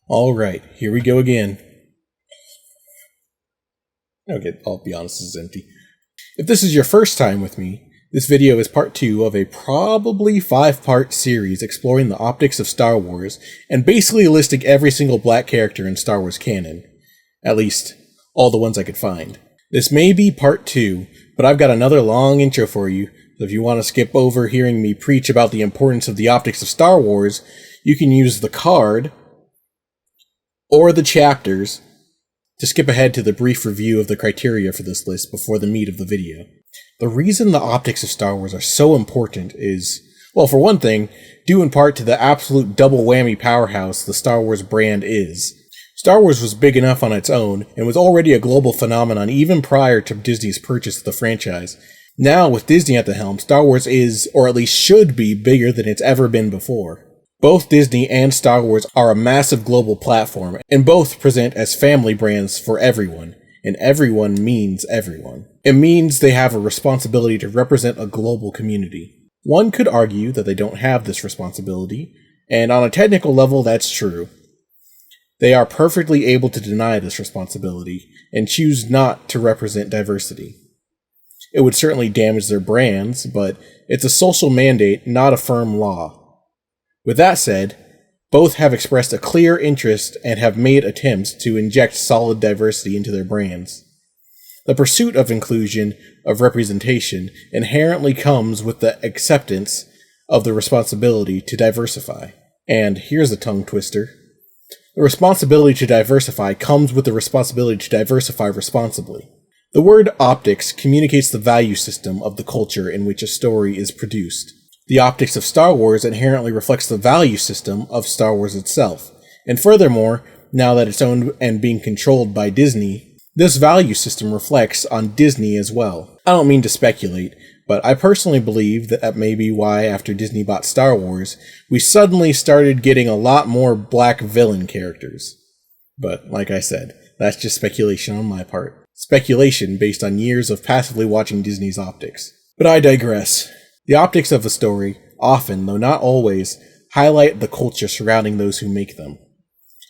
Alright, here we go again. Okay, I'll be honest, this is empty. If this is your first time with me, this video is part 2 of a probably 5-part series exploring the optics of Star Wars and basically listing every single black character in Star Wars canon. At least, all the ones I could find. This may be part 2, but I've got another long intro for you, so if you want to skip over hearing me preach about the importance of the optics of Star Wars, you can use the card or the chapters to skip ahead to the brief review of the criteria for this list before the meat of the video. The reason the optics of Star Wars are so important is, well, for one thing, due in part to the absolute double whammy powerhouse the Star Wars brand is. Star Wars was big enough on its own, and was already a global phenomenon even prior to Disney's purchase of the franchise. Now, with Disney at the helm, Star Wars is, or at least should be, bigger than it's ever been before. Both Disney and Star Wars are a massive global platform, and both present as family brands for everyone. And everyone means everyone. It means they have a responsibility to represent a global community. One could argue that they don't have this responsibility, and on a technical level that's true. They are perfectly able to deny this responsibility, and choose not to represent diversity. It would certainly damage their brands, but it's a social mandate, not a firm law. With that said, both have expressed a clear interest and have made attempts to inject solid diversity into their brands. The pursuit of inclusion, of representation, inherently comes with the acceptance of the responsibility to diversify. And here's a tongue twister. The responsibility to diversify comes with the responsibility to diversify responsibly. The word optics communicates the value system of the culture in which a story is produced. The optics of Star Wars inherently reflects the value system of Star Wars itself, and furthermore, now that it's owned and being controlled by Disney, this value system reflects on Disney as well. I don't mean to speculate, but I personally believe that may be why after Disney bought Star Wars, we suddenly started getting a lot more black villain characters. But, like I said, that's just speculation on my part. Speculation based on years of passively watching Disney's optics. But I digress. The optics of a story, often, though not always, highlight the culture surrounding those who make them.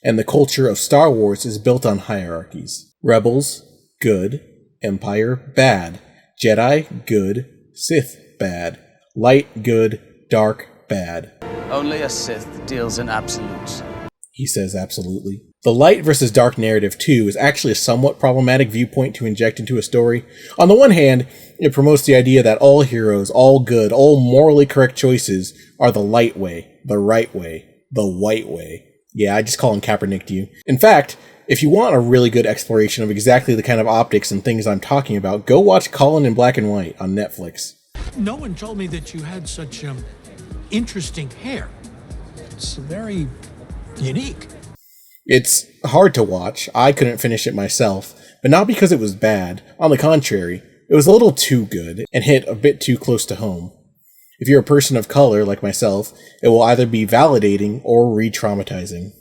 And the culture of Star Wars is built on hierarchies. Rebels, good. Empire, bad. Jedi, good. Sith, bad. Light, good. Dark, bad. Only a Sith deals in absolutes. He says absolutely. The light versus dark narrative, too, is actually a somewhat problematic viewpoint to inject into a story. On the one hand, it promotes the idea that all heroes, all good, all morally correct choices are the light way, the right way, the white way. Yeah, I just call him Kaepernick to you. In fact, if you want a really good exploration of exactly the kind of optics and things I'm talking about, go watch Colin in Black and White on Netflix. No one told me that you had such interesting hair. It's very unique. It's hard to watch. I couldn't finish it myself, but not because it was bad. On the contrary, it was a little too good and hit a bit too close to home. If you're a person of color like myself, it will either be validating or re-traumatizing.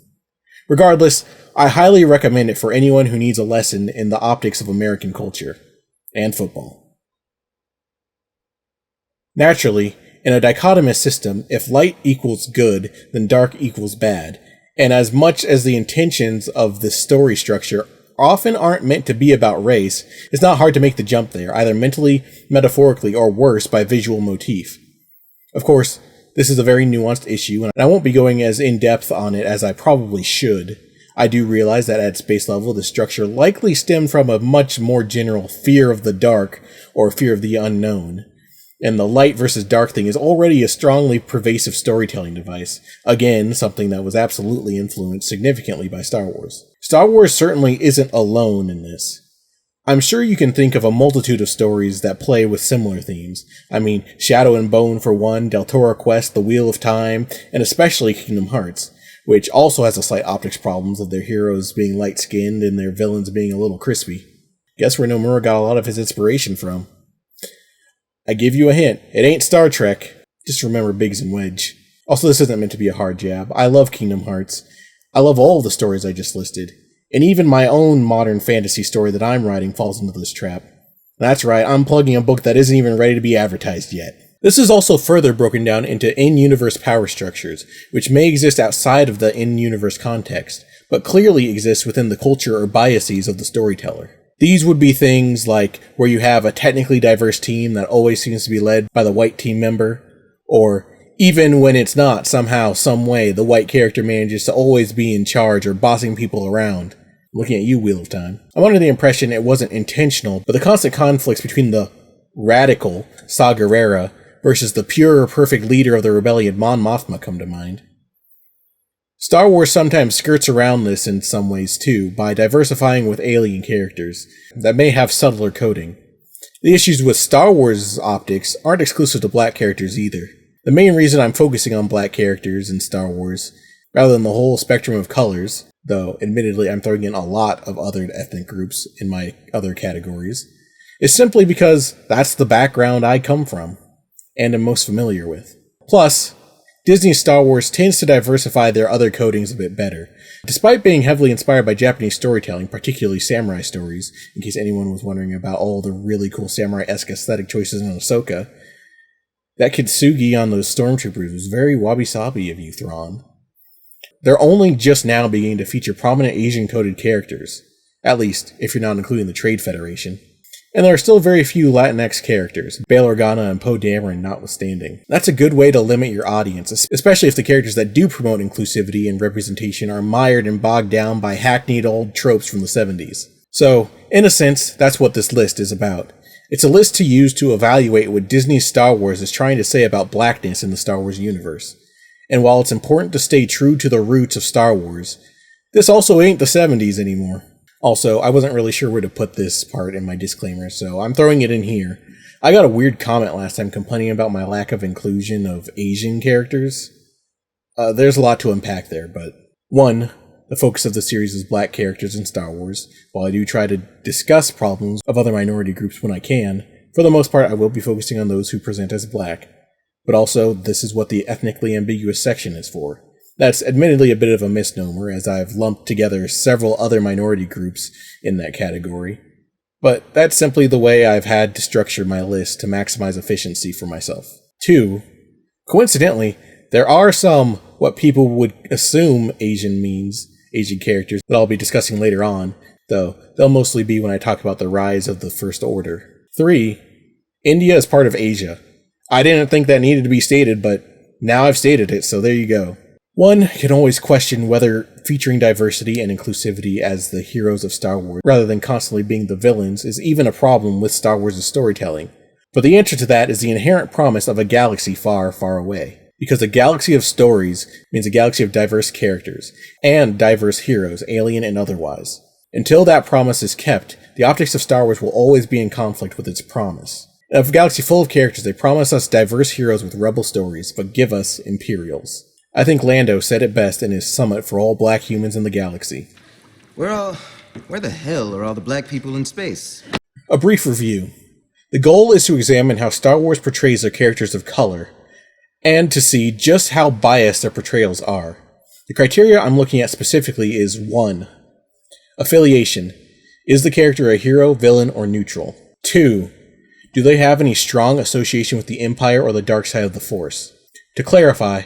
Regardless, I highly recommend it for anyone who needs a lesson in the optics of American culture and football. Naturally, in a dichotomous system, if light equals good, then dark equals bad. And as much as the intentions of the story structure often aren't meant to be about race, it's not hard to make the jump there, either mentally, metaphorically, or worse, by visual motif. Of course, this is a very nuanced issue, and I won't be going as in-depth on it as I probably should. I do realize that at its base level, the structure likely stemmed from a much more general fear of the dark, or fear of the unknown. And the light versus dark thing is already a strongly pervasive storytelling device. Again, something that was absolutely influenced significantly by Star Wars. Star Wars certainly isn't alone in this. I'm sure you can think of a multitude of stories that play with similar themes. I mean, Shadow and Bone for one, Del Toro Quest, The Wheel of Time, and especially Kingdom Hearts, which also has the slight optics problems of their heroes being light-skinned and their villains being a little crispy. Guess where Nomura got a lot of his inspiration from. I give you a hint, it ain't Star Trek. Just remember Biggs and Wedge. Also, this isn't meant to be a hard jab. I love Kingdom Hearts. I love all of the stories I just listed. And even my own modern fantasy story that I'm writing falls into this trap. That's right, I'm plugging a book that isn't even ready to be advertised yet. This is also further broken down into in-universe power structures, which may exist outside of the in-universe context, but clearly exist within the culture or biases of the storyteller. These would be things like where you have a technically diverse team that always seems to be led by the white team member, or even when it's not, somehow, some way, the white character manages to always be in charge or bossing people around. Looking at you, Wheel of Time. I'm under the impression it wasn't intentional, but the constant conflicts between the radical Saw Gerrera versus the pure, perfect leader of the rebellion, Mon Mothma, come to mind. Star Wars sometimes skirts around this in some ways too, by diversifying with alien characters that may have subtler coding. The issues with Star Wars' optics aren't exclusive to black characters either. The main reason I'm focusing on black characters in Star Wars, rather than the whole spectrum of colors, though admittedly I'm throwing in a lot of other ethnic groups in my other categories, is simply because that's the background I come from, and am most familiar with. Plus, Disney's Star Wars tends to diversify their other codings a bit better. Despite being heavily inspired by Japanese storytelling, particularly samurai stories, in case anyone was wondering about all the really cool samurai-esque aesthetic choices in Ahsoka, that Kitsugi on those stormtroopers was very wabi-sabi of you, Thrawn. They're only just now beginning to feature prominent Asian-coded characters, at least if you're not including the Trade Federation. And there are still very few Latinx characters, Bail Organa and Poe Dameron notwithstanding. That's a good way to limit your audience, especially if the characters that do promote inclusivity and representation are mired and bogged down by hackneyed old tropes from the 70s. So, in a sense, that's what this list is about. It's a list to use to evaluate what Disney's Star Wars is trying to say about blackness in the Star Wars universe. And while it's important to stay true to the roots of Star Wars, this also ain't the 70s anymore. Also, I wasn't really sure where to put this part in my disclaimer, so I'm throwing it in here. I got a weird comment last time complaining about my lack of inclusion of Asian characters. There's a lot to unpack there, but 1. The focus of the series is black characters in Star Wars. While I do try to discuss problems of other minority groups when I can, for the most part I will be focusing on those who present as black. But also, this is what the ethnically ambiguous section is for. That's admittedly a bit of a misnomer, as I've lumped together several other minority groups in that category. But that's simply the way I've had to structure my list to maximize efficiency for myself. 2. Coincidentally, there are some, what people would assume Asian means, Asian characters, that I'll be discussing later on, though they'll mostly be when I talk about the rise of the First Order. 3. India is part of Asia. I didn't think that needed to be stated, but now I've stated it, so there you go. One can always question whether featuring diversity and inclusivity as the heroes of Star Wars, rather than constantly being the villains, is even a problem with Star Wars' storytelling. But the answer to that is the inherent promise of a galaxy far, far away. Because a galaxy of stories means a galaxy of diverse characters, and diverse heroes, alien and otherwise. Until that promise is kept, the optics of Star Wars will always be in conflict with its promise. In a galaxy full of characters, they promise us diverse heroes with rebel stories, but give us Imperials. I think Lando said it best in his summit for all black humans in the galaxy. Where the hell are all the black people in space? A brief review. The goal is to examine how Star Wars portrays their characters of color, and to see just how biased their portrayals are. The criteria I'm looking at specifically is 1. Affiliation. Is the character a hero, villain, or neutral? 2. Do they have any strong association with the Empire or the dark side of the Force? To clarify,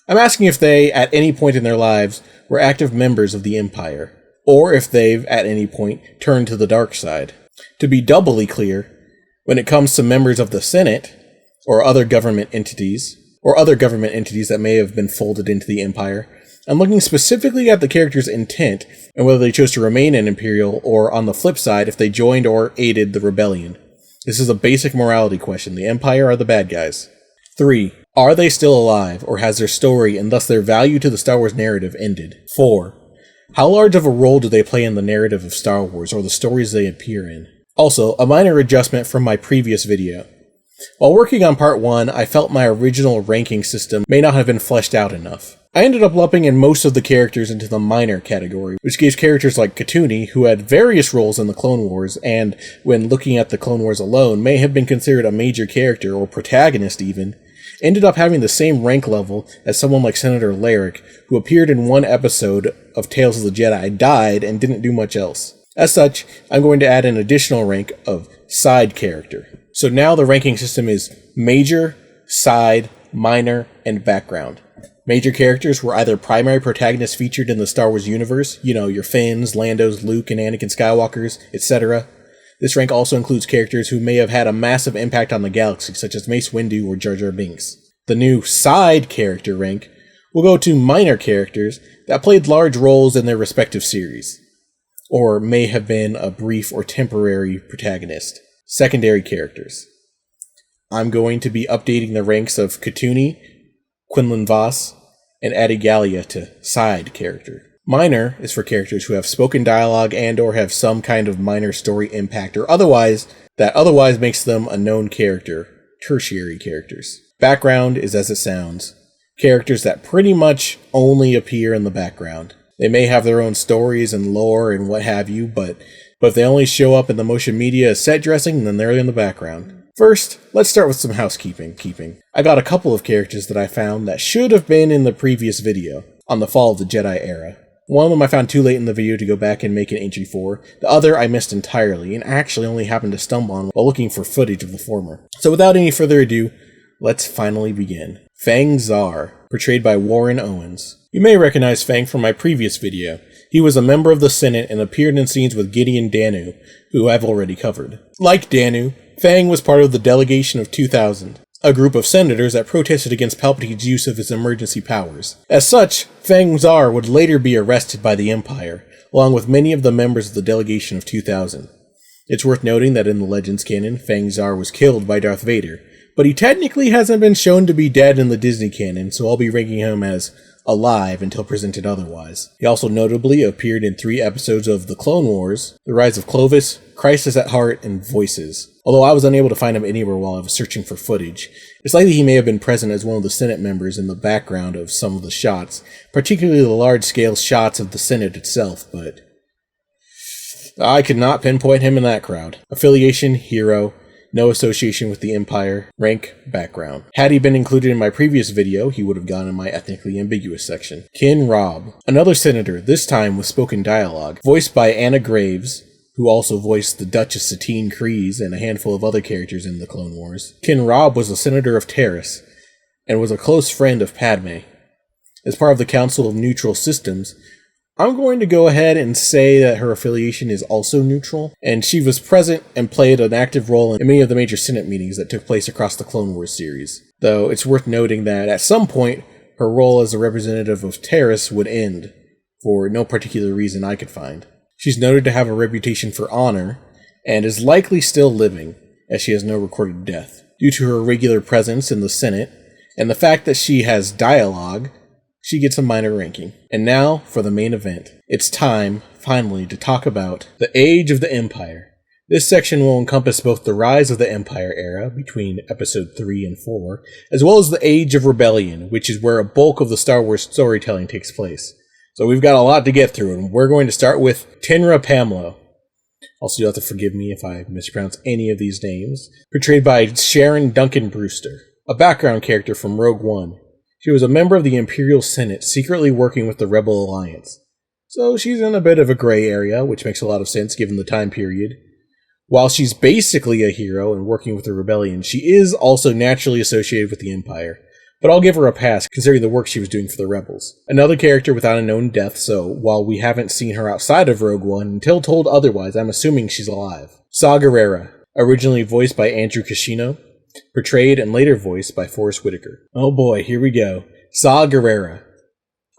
I'm asking if they, at any point in their lives, were active members of the Empire, or if they've, at any point, turned to the dark side. To be doubly clear, when it comes to members of the Senate, or other government entities that may have been folded into the Empire, I'm looking specifically at the character's intent, and whether they chose to remain an Imperial, or on the flip side, if they joined or aided the rebellion. This is a basic morality question. The Empire are the bad guys. 3. Are they still alive, or has their story, and thus their value to the Star Wars narrative, ended? 4. How large of a role do they play in the narrative of Star Wars, or the stories they appear in? Also, a minor adjustment from my previous video. While working on part 1, I felt my original ranking system may not have been fleshed out enough. I ended up lumping in most of the characters into the minor category, which gives characters like Katuni, who had various roles in the Clone Wars, and, when looking at the Clone Wars alone, may have been considered a major character, or protagonist even, ended up having the same rank level as someone like Senator Lyric, who appeared in one episode of Tales of the Jedi, died, and didn't do much else. As such, I'm going to add an additional rank of side character. So now the ranking system is major, side, minor, and background. Major characters were either primary protagonists featured in the Star Wars universe, your Finns, Landos, Luke, and Anakin Skywalkers, etc. This rank also includes characters who may have had a massive impact on the galaxy, such as Mace Windu or Jar Jar Binks. The new side character rank will go to minor characters that played large roles in their respective series, or may have been a brief or temporary protagonist. Secondary characters. I'm going to be updating the ranks of Katuni, Quinlan Vos, and Adigalia to side character. Minor is for characters who have spoken dialogue and or have some kind of minor story impact or otherwise makes them a known character, tertiary characters. Background is as it sounds, characters that pretty much only appear in the background. They may have their own stories and lore and what have you, but if they only show up in the motion media as set dressing, then they're in the background. First, let's start with some housekeeping. I got a couple of characters that I found that should have been in the previous video, on the fall of the Jedi era. One of them I found too late in the video to go back and make an entry for, the other I missed entirely, and actually only happened to stumble on while looking for footage of the former. So without any further ado, let's finally begin. Fang Zar, portrayed by Warren Owens. You may recognize Fang from my previous video. He was a member of the Senate and appeared in scenes with Gideon Danu, who I've already covered. Like Danu, Fang was part of the Delegation of 2000, a group of senators that protested against Palpatine's use of his emergency powers. As such, Fang Zar would later be arrested by the Empire, along with many of the members of the Delegation of 2000. It's worth noting that in the Legends canon, Fang Zar was killed by Darth Vader, but he technically hasn't been shown to be dead in the Disney canon, so I'll be ranking him as alive until presented otherwise. He also notably appeared in 3 episodes of The Clone Wars, The Rise of Clovis, Crisis at Heart, and Voices. Although I was unable to find him anywhere while I was searching for footage, it's likely he may have been present as one of the Senate members in the background of some of the shots, particularly the large-scale shots of the Senate itself, but I could not pinpoint him in that crowd. Affiliation, hero. No association with the Empire. Rank, background. Had he been included in my previous video, he would have gone in my Ethnically Ambiguous section. Robb, another senator, this time with spoken dialogue, voiced by Anna Graves, who also voiced the Duchess Satine Kryze and a handful of other characters in the Clone Wars. Robb was a senator of Taris, and was a close friend of Padme. As part of the Council of Neutral Systems, I'm going to go ahead and say that her affiliation is also neutral, and she was present and played an active role in many of the major Senate meetings that took place across the Clone Wars series. Though it's worth noting that at some point, her role as a representative of Taris would end, for no particular reason I could find. She's noted to have a reputation for honor, and is likely still living, as she has no recorded death. Due to her regular presence in the Senate, and the fact that she has dialogue, she gets a minor ranking. And now for the main event. It's time, finally, to talk about the Age of the Empire. This section will encompass both the rise of the Empire era, between episode 3 and 4, as well as the Age of Rebellion, which is where a bulk of the Star Wars storytelling takes place. So we've got a lot to get through, and we're going to start with Tynnra Pamlo. Also, you'll have to forgive me if I mispronounce any of these names. Portrayed by Sharon Duncan Brewster, a background character from Rogue One. She was a member of the Imperial Senate, secretly working with the Rebel Alliance. So she's in a bit of a gray area, which makes a lot of sense given the time period. While she's basically a hero and working with the Rebellion, she is also naturally associated with the Empire. But I'll give her a pass, considering the work she was doing for the Rebels. Another character without a known death, so while we haven't seen her outside of Rogue One, until told otherwise, I'm assuming she's alive. Gerrera, originally voiced by Andrew Kashino, portrayed and later voiced by Forrest Whitaker. Oh boy, here we go. Gerrera.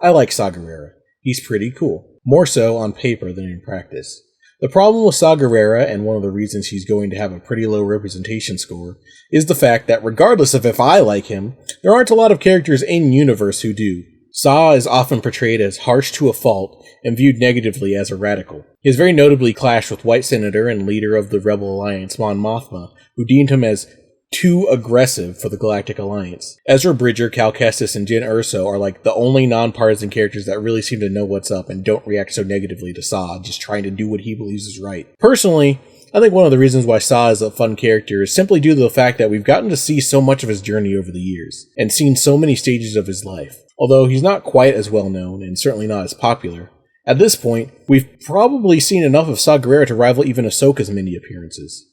I like Gerrera. He's pretty cool. More so on paper than in practice. The problem with Gerrera, and one of the reasons he's going to have a pretty low representation score, is the fact that regardless of if I like him, there aren't a lot of characters in-universe who do. Is often portrayed as harsh to a fault, and viewed negatively as a radical. He has very notably clashed with White Senator and leader of the Rebel Alliance, Mon Mothma, who deemed him as too aggressive for the Galactic Alliance. Ezra Bridger, Cal Kestis, and Jyn Erso are like the only non-partisan characters that really seem to know what's up and don't react so negatively to just trying to do what he believes is right. Personally, I think one of the reasons why is a fun character is simply due to the fact that we've gotten to see so much of his journey over the years, and seen so many stages of his life. Although he's not quite as well known, and certainly not as popular, at this point, we've probably seen enough of Gerrera to rival even Ahsoka's many appearances.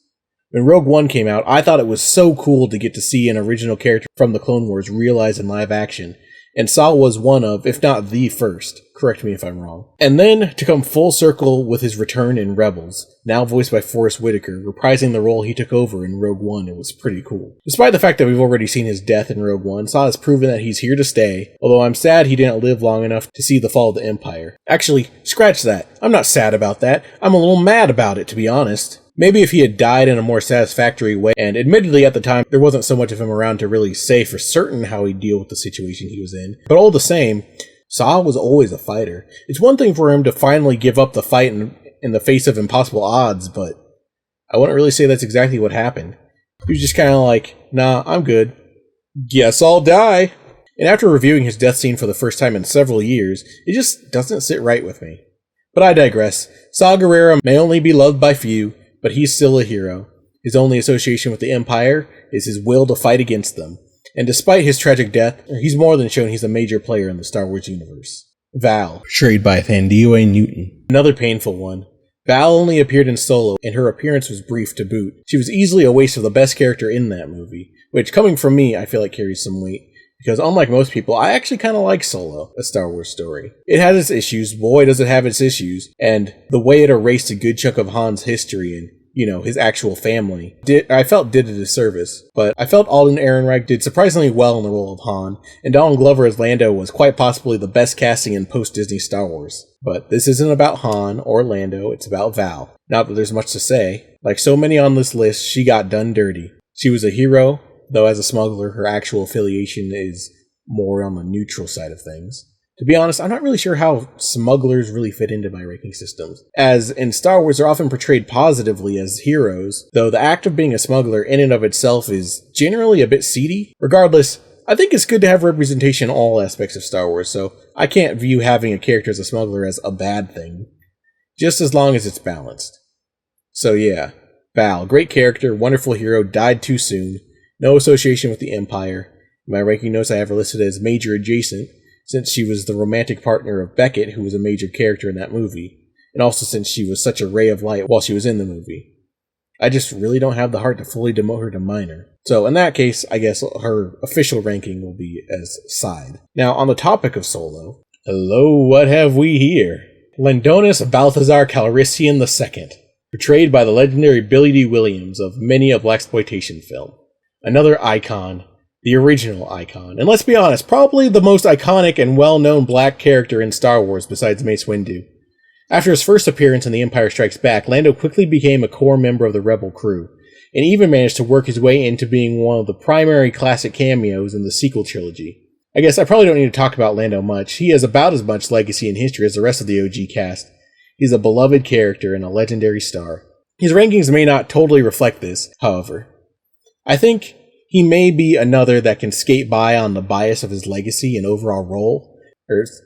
When Rogue One came out, I thought it was so cool to get to see an original character from the Clone Wars realized in live action, and Saw was one of, if not the first. Correct me if I'm wrong. And then, to come full circle with his return in Rebels, now voiced by Forrest Whitaker, reprising the role he took over in Rogue One, it was pretty cool. Despite the fact that we've already seen his death in Rogue One, Saw has proven that he's here to stay, although I'm sad he didn't live long enough to see the fall of the Empire. Actually, scratch that. I'm not sad about that. I'm a little mad about it, to be honest. Maybe if he had died in a more satisfactory way, and admittedly at the time there wasn't so much of him around to really say for certain how he'd deal with the situation he was in, but all the same, Saw was always a fighter. It's one thing for him to finally give up the fight in the face of impossible odds, but I wouldn't really say that's exactly what happened. He was just kind of like, nah, I'm good. Guess I'll die. And after reviewing his death scene for the first time in several years, it just doesn't sit right with me. But I digress. Saw Gerrera may only be loved by few, but he's still a hero. His only association with the Empire is his will to fight against them. And despite his tragic death, he's more than shown he's a major player in the Star Wars universe. Val, portrayed by Thandie Newton. Another painful one. Val only appeared in Solo, and her appearance was brief to boot. She was easily a waste of the best character in that movie, which, coming from me, I feel like carries some weight. Because unlike most people, I actually kind of like Solo, a Star Wars story. It has its issues, boy does it have its issues, and the way it erased a good chunk of Han's history and, his actual family, I felt did a disservice. But I felt Alden Ehrenreich did surprisingly well in the role of Han, and Donald Glover as Lando was quite possibly the best casting in post-Disney Star Wars. But this isn't about Han or Lando, it's about Val. Not that there's much to say. Like so many on this list, she got done dirty. She was a hero, though as a smuggler, her actual affiliation is more on the neutral side of things. To be honest, I'm not really sure how smugglers really fit into my ranking systems, as in Star Wars they're often portrayed positively as heroes, though the act of being a smuggler in and of itself is generally a bit seedy. Regardless, I think it's good to have representation in all aspects of Star Wars, so I can't view having a character as a smuggler as a bad thing, just as long as it's balanced. So yeah, Val, great character, wonderful hero, died too soon. No association with the Empire. In my ranking notes I have her listed as major adjacent, since she was the romantic partner of Beckett, who was a major character in that movie, and also since she was such a ray of light while she was in the movie. I just really don't have the heart to fully demote her to minor. So in that case, I guess her official ranking will be as side. Now, on the topic of Solo, hello, what have we here? Landonis Balthazar Calrissian II, portrayed by the legendary Billy D. Williams of many a blaxploitation film. Another icon, the original icon, and let's be honest, probably the most iconic and well-known black character in Star Wars besides Mace Windu. After his first appearance in The Empire Strikes Back, Lando quickly became a core member of the Rebel crew, and even managed to work his way into being one of the primary classic cameos in the sequel trilogy. I guess I probably don't need to talk about Lando much. He has about as much legacy and history as the rest of the OG cast. He's a beloved character and a legendary star. His rankings may not totally reflect this, however. I think he may be another that can skate by on the bias of his legacy and overall role,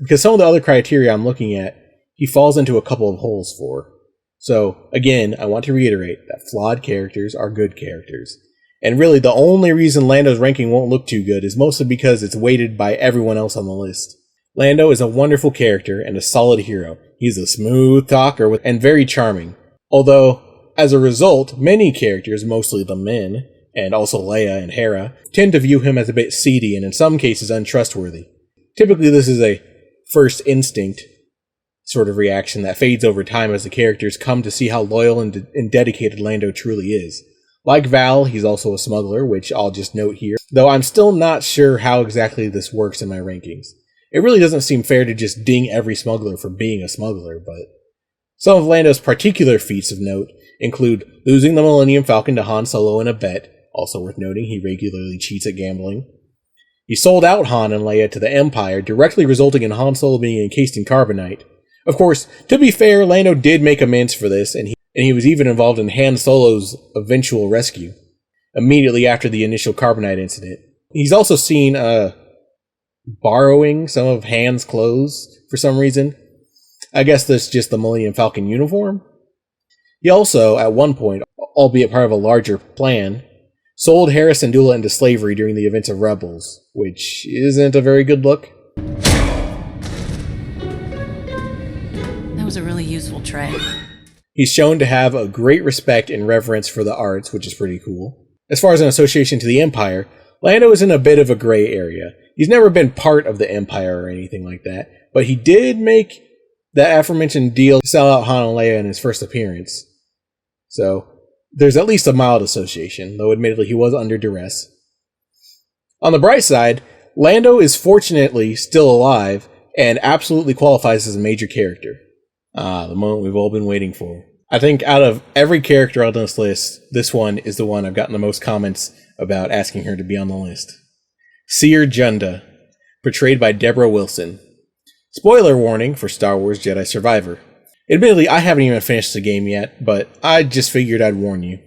because some of the other criteria I'm looking at, he falls into a couple of holes for. So, again, I want to reiterate that flawed characters are good characters. And really, the only reason Lando's ranking won't look too good is mostly because it's weighted by everyone else on the list. Lando is a wonderful character and a solid hero. He's a smooth talker and very charming. Although, as a result, many characters, mostly the men, and also Leia and Hera, tend to view him as a bit seedy and in some cases untrustworthy. Typically this is a first instinct sort of reaction that fades over time as the characters come to see how loyal and dedicated Lando truly is. Like Val, he's also a smuggler, which I'll just note here, though I'm still not sure how exactly this works in my rankings. It really doesn't seem fair to just ding every smuggler for being a smuggler, but some of Lando's particular feats of note include losing the Millennium Falcon to Han Solo in a bet. Also worth noting, he regularly cheats at gambling. He sold out Han and Leia to the Empire, directly resulting in Han Solo being encased in carbonite. Of course, to be fair, Lando did make amends for this, and he was even involved in Han Solo's eventual rescue, immediately after the initial carbonite incident. He's also seen, borrowing some of Han's clothes for some reason. I guess that's just the Millennium Falcon uniform. He also, at one point, albeit part of a larger plan, sold Hera Syndulla into slavery during the events of Rebels, which isn't a very good look. That was a really useful tray. He's shown to have a great respect and reverence for the arts, which is pretty cool. As far as an association to the Empire, Lando is in a bit of a gray area. He's never been part of the Empire or anything like that, but he did make the aforementioned deal to sell out Han and Leia in his first appearance. So, there's at least a mild association, though admittedly he was under duress. On the bright side, Lando is fortunately still alive and absolutely qualifies as a major character. The moment we've all been waiting for. I think out of every character on this list, this one is the one I've gotten the most comments about asking her to be on the list. Cere Junda, portrayed by Deborah Wilson. Spoiler warning for Star Wars Jedi Survivor. Admittedly, I haven't even finished the game yet, but I just figured I'd warn you.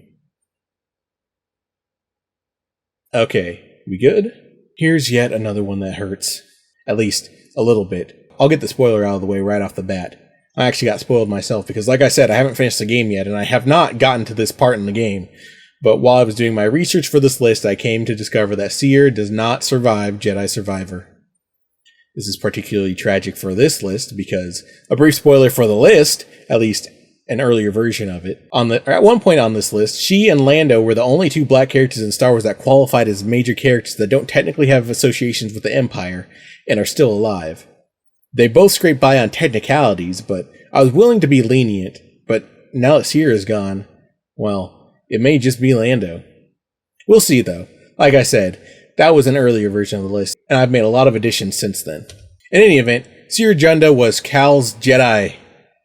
Okay, we good? Here's yet another one that hurts. At least, a little bit. I'll get the spoiler out of the way right off the bat. I actually got spoiled myself because, like I said, I haven't finished the game yet, and I have not gotten to this part in the game. But while I was doing my research for this list, I came to discover that Cere does not survive Jedi Survivor. This is particularly tragic for this list because, a brief spoiler for the list, at least an earlier version of it, at one point on this list, she and Lando were the only two black characters in Star Wars that qualified as major characters that don't technically have associations with the Empire and are still alive. They both scraped by on technicalities, but I was willing to be lenient, but now that Cere is gone, well, it may just be Lando. We'll see though. Like I said, that was an earlier version of the list, and I've made a lot of additions since then. In any event, Cere Junda was Cal's Jedi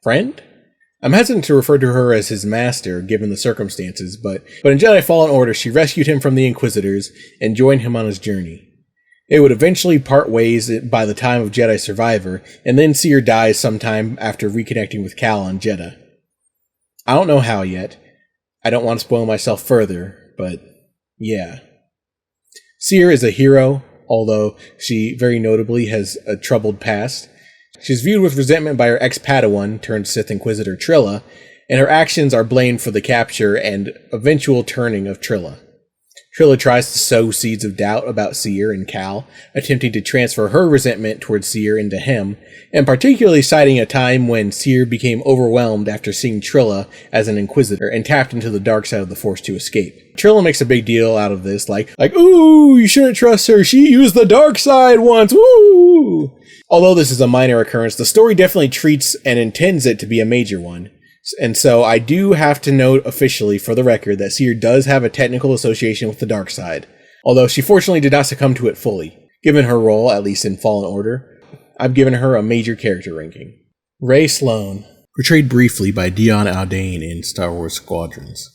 friend? I'm hesitant to refer to her as his master, given the circumstances, but in Jedi Fallen Order, she rescued him from the Inquisitors and joined him on his journey. They would eventually part ways by the time of Jedi Survivor, and then Cere dies sometime after reconnecting with Cal on Jedha. I don't know how yet. I don't want to spoil myself further, but yeah. Cere is a hero, although she very notably has a troubled past. She's viewed with resentment by her ex-Padawan turned Sith Inquisitor Trilla, and her actions are blamed for the capture and eventual turning of Trilla. Trilla tries to sow seeds of doubt about Cere and Cal, attempting to transfer her resentment towards Cere into him, and particularly citing a time when Cere became overwhelmed after seeing Trilla as an Inquisitor and tapped into the dark side of the Force to escape. Trilla makes a big deal out of this, like, ooh, you shouldn't trust her, she used the dark side once, woo! Although this is a minor occurrence, the story definitely treats and intends it to be a major one. And so I do have to note officially for the record that Cere does have a technical association with the dark side, although she fortunately did not succumb to it fully. Given her role, at least in Fallen Order, I've given her a major character ranking. Rae Sloane, portrayed briefly by Dion Aldain in Star Wars Squadrons.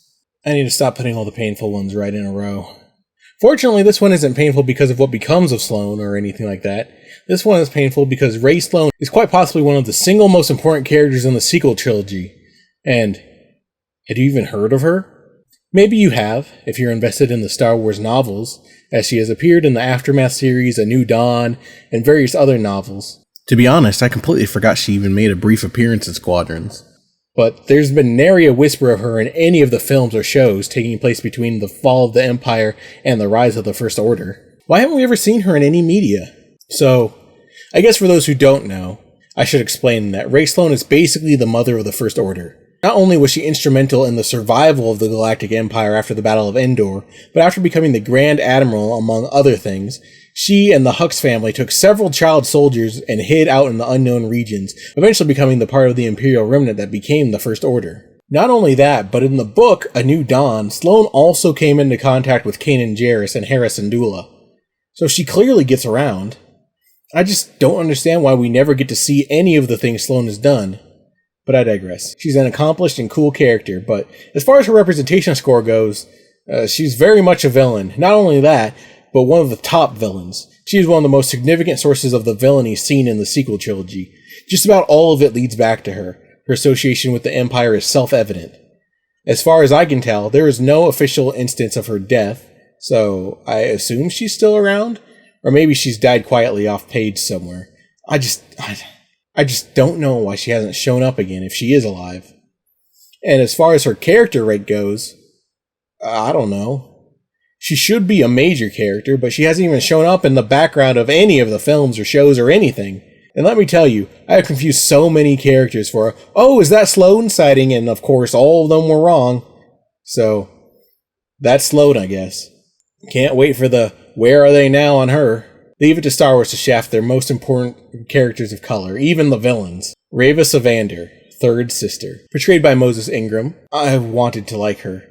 I need to stop putting all the painful ones right in a row. Fortunately, this one isn't painful because of what becomes of Sloane or anything like that. This one is painful because Rae Sloane is quite possibly one of the single most important characters in the sequel trilogy. And, had you even heard of her? Maybe you have, if you're invested in the Star Wars novels, as she has appeared in the Aftermath series, A New Dawn, and various other novels. To be honest, I completely forgot she even made a brief appearance in Squadrons. But there's been nary a whisper of her in any of the films or shows taking place between the fall of the Empire and the rise of the First Order. Why haven't we ever seen her in any media? So, I guess for those who don't know, I should explain that Rae Sloane is basically the mother of the First Order. Not only was she instrumental in the survival of the Galactic Empire after the Battle of Endor, but after becoming the Grand Admiral, among other things, she and the Hux family took several child soldiers and hid out in the unknown regions, eventually becoming the part of the Imperial remnant that became the First Order. Not only that, but in the book A New Dawn, Sloane also came into contact with Kanan Jarrus and Hera Syndulla. So she clearly gets around. I just don't understand why we never get to see any of the things Sloane has done. But I digress. She's an accomplished and cool character, but as far as her representation score goes, she's very much a villain. Not only that, but one of the top villains. She is one of the most significant sources of the villainy seen in the sequel trilogy. Just about all of it leads back to her. Her association with the Empire is self-evident. As far as I can tell, there is no official instance of her death, so I assume she's still around? Or maybe she's died quietly off page somewhere. I just don't know why she hasn't shown up again if she is alive. And as far as her character rate goes, I don't know. She should be a major character, but she hasn't even shown up in the background of any of the films or shows or anything. And let me tell you, I have confused so many characters for, oh, is that Sloane sighting? And of course, all of them were wrong. So, that's Sloane, I guess. Can't wait for the where are they now on her. Leave it to Star Wars to shaft their most important characters of color, even the villains. Reva Sevander, third sister, portrayed by Moses Ingram. I wanted to like her.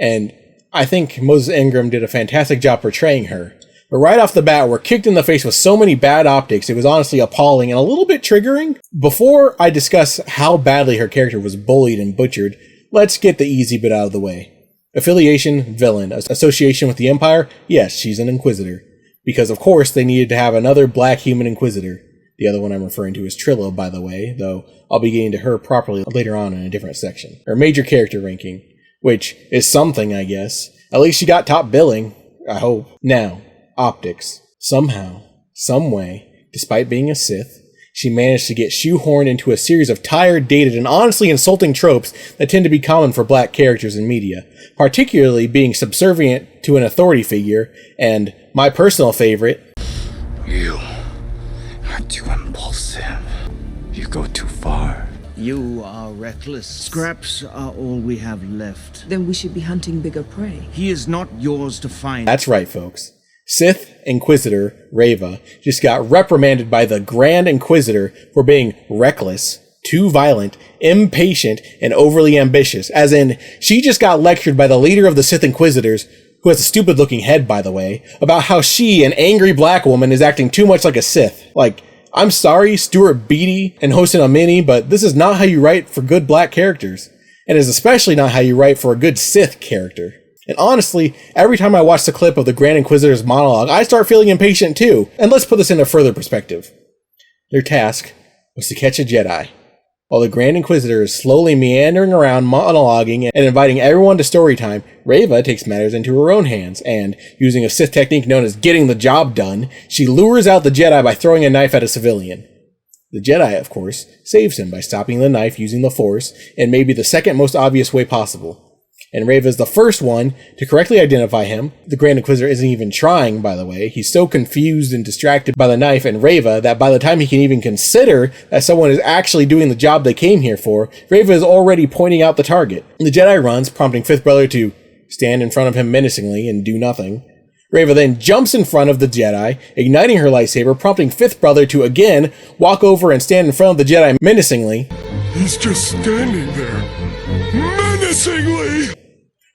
And I think Moses Ingram did a fantastic job portraying her. But right off the bat, we're kicked in the face with so many bad optics, it was honestly appalling and a little bit triggering. Before I discuss how badly her character was bullied and butchered, let's get the easy bit out of the way. Affiliation, villain. Association with the Empire, yes, she's an Inquisitor. Because of course they needed to have another black human Inquisitor. The other one I'm referring to is Trillo, by the way, though I'll be getting to her properly later on in a different section. Her major character ranking, which is something, I guess. At least she got top billing, I hope. Now, optics. Somehow, someway, despite being a Sith, she managed to get shoehorned into a series of tired, dated, and honestly insulting tropes that tend to be common for black characters in media, particularly being subservient to an authority figure, and my personal favorite, You are too impulsive. You go too far. You are reckless. Scraps are all we have left. Then we should be hunting bigger prey. He is not yours to find. That's right, folks. Sith Inquisitor Reva just got reprimanded by the Grand Inquisitor for being reckless, too violent, impatient, and overly ambitious. As in, she just got lectured by the leader of the Sith Inquisitors, who has a stupid-looking head, by the way, about how she, an angry black woman, is acting too much like a Sith. Like, I'm sorry, Stuart Beattie and Hossein Amini, but this is not how you write for good black characters. And is especially not how you write for a good Sith character. And honestly, every time I watch the clip of the Grand Inquisitor's monologue, I start feeling impatient too. And let's put this into further perspective. Their task was to catch a Jedi, while the Grand Inquisitor is slowly meandering around monologuing and inviting everyone to story time. Reva takes matters into her own hands, and, using a Sith technique known as getting the job done, she lures out the Jedi by throwing a knife at a civilian. The Jedi, of course, saves him by stopping the knife using the Force, in maybe the second most obvious way possible. And Reva is the first one to correctly identify him. The Grand Inquisitor isn't even trying, by the way. He's so confused and distracted by the knife and Reva that by the time he can even consider that someone is actually doing the job they came here for, Reva is already pointing out the target. The Jedi runs, prompting Fifth Brother to stand in front of him menacingly and do nothing. Reva then jumps in front of the Jedi, igniting her lightsaber, prompting Fifth Brother to again walk over and stand in front of the Jedi menacingly. He's just standing there, menacingly!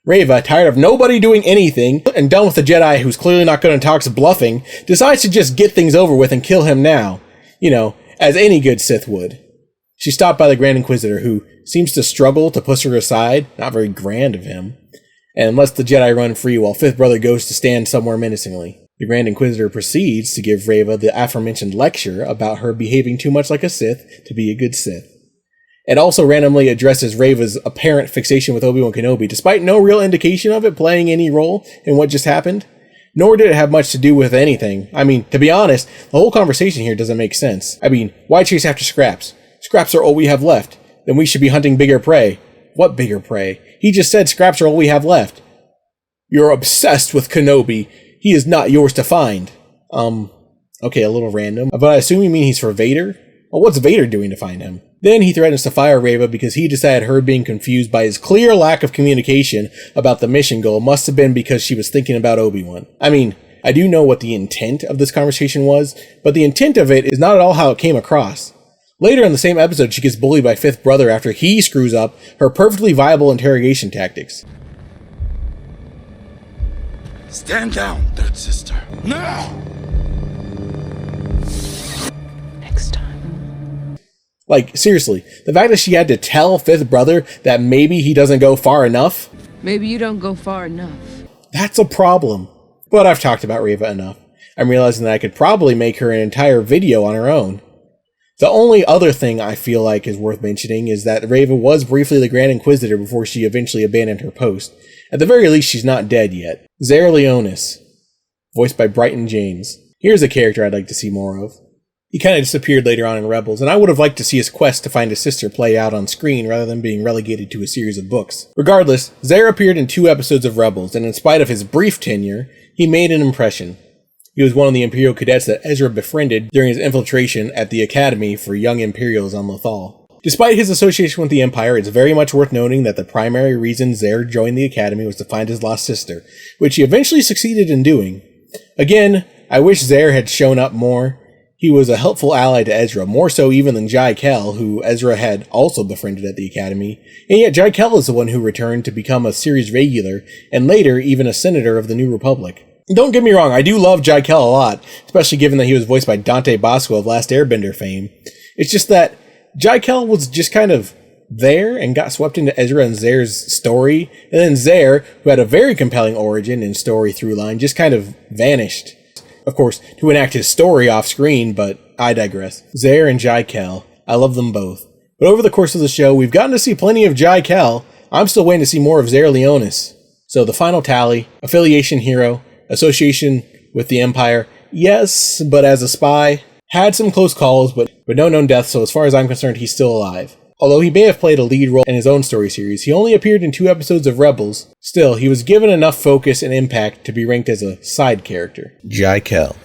Reva, tired of nobody doing anything, and done with the Jedi who's clearly not going to talk's bluffing, decides to just get things over with and kill him now. You know, as any good Sith would. She's stopped by the Grand Inquisitor, who seems to struggle to push her aside, not very grand of him, and lets the Jedi run free while Fifth Brother goes to stand somewhere menacingly. The Grand Inquisitor proceeds to give Reva the aforementioned lecture about her behaving too much like a Sith to be a good Sith. It also randomly addresses Reva's apparent fixation with Obi-Wan Kenobi, despite no real indication of it playing any role in what just happened. Nor did it have much to do with anything. I mean, to be honest, the whole conversation here doesn't make sense. I mean, why chase after scraps? Scraps are all we have left. Then we should be hunting bigger prey. What bigger prey? He just said scraps are all we have left. You're obsessed with Kenobi. He is not yours to find. Okay, a little random. But I assume you mean he's for Vader? Well, what's Vader doing to find him? Then he threatens to fire Reva because he decided her being confused by his clear lack of communication about the mission goal must have been because she was thinking about Obi-Wan. I mean, I do know what the intent of this conversation was, but the intent of it is not at all how it came across. Later in the same episode, she gets bullied by Fifth Brother after he screws up her perfectly viable interrogation tactics. Stand down, third sister. Now! Next time. Like, seriously, the fact that she had to tell Fifth Brother that maybe he doesn't go far enough? Maybe you don't go far enough. That's a problem. But I've talked about Reva enough. I'm realizing that I could probably make her an entire video on her own. The only other thing I feel like is worth mentioning is that Reva was briefly the Grand Inquisitor before she eventually abandoned her post. At the very least, she's not dead yet. Zare Leonis, voiced by Brighton James. Here's a character I'd like to see more of. He kind of disappeared later on in Rebels, and I would have liked to see his quest to find his sister play out on screen rather than being relegated to a series of books. Regardless, Zare appeared in 2 episodes of Rebels, and in spite of his brief tenure, he made an impression. He was one of the Imperial cadets that Ezra befriended during his infiltration at the Academy for Young Imperials on Lothal. Despite his association with the Empire, it's very much worth noting that the primary reason Zare joined the Academy was to find his lost sister, which he eventually succeeded in doing. Again, I wish Zare had shown up more. He was a helpful ally to Ezra, more so even than Jai Kell, who Ezra had also befriended at the Academy, and yet Jai Kell is the one who returned to become a series regular, and later even a senator of the New Republic. Don't get me wrong, I do love Jai Kell a lot, especially given that he was voiced by Dante Basco of Last Airbender fame. It's just that Jai Kell was just kind of there and got swept into Ezra and Zare's story, and then Zare, who had a very compelling origin and story through line, just kind of vanished. Of course, to enact his story off screen, but I digress. Zare and Jai Kell, I love them both. But over the course of the show, we've gotten to see plenty of Jai Kell. I'm still waiting to see more of Zare Leonis. So the final tally: affiliation hero, association with the Empire, yes, but as a spy, had some close calls, but no known deaths, so as far as I'm concerned, he's still alive. Although he may have played a lead role in his own story series, he only appeared in 2 episodes of Rebels. Still, he was given enough focus and impact to be ranked as a side character. Jai Kell.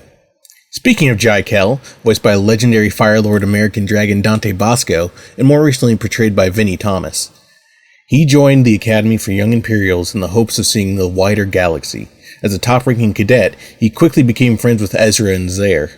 Speaking of Jai Kell, voiced by legendary Firelord American Dragon Dante Basco, and more recently portrayed by Vinnie Thomas. He joined the Academy for Young Imperials in the hopes of seeing the wider galaxy. As a top-ranking cadet, he quickly became friends with Ezra and Zare.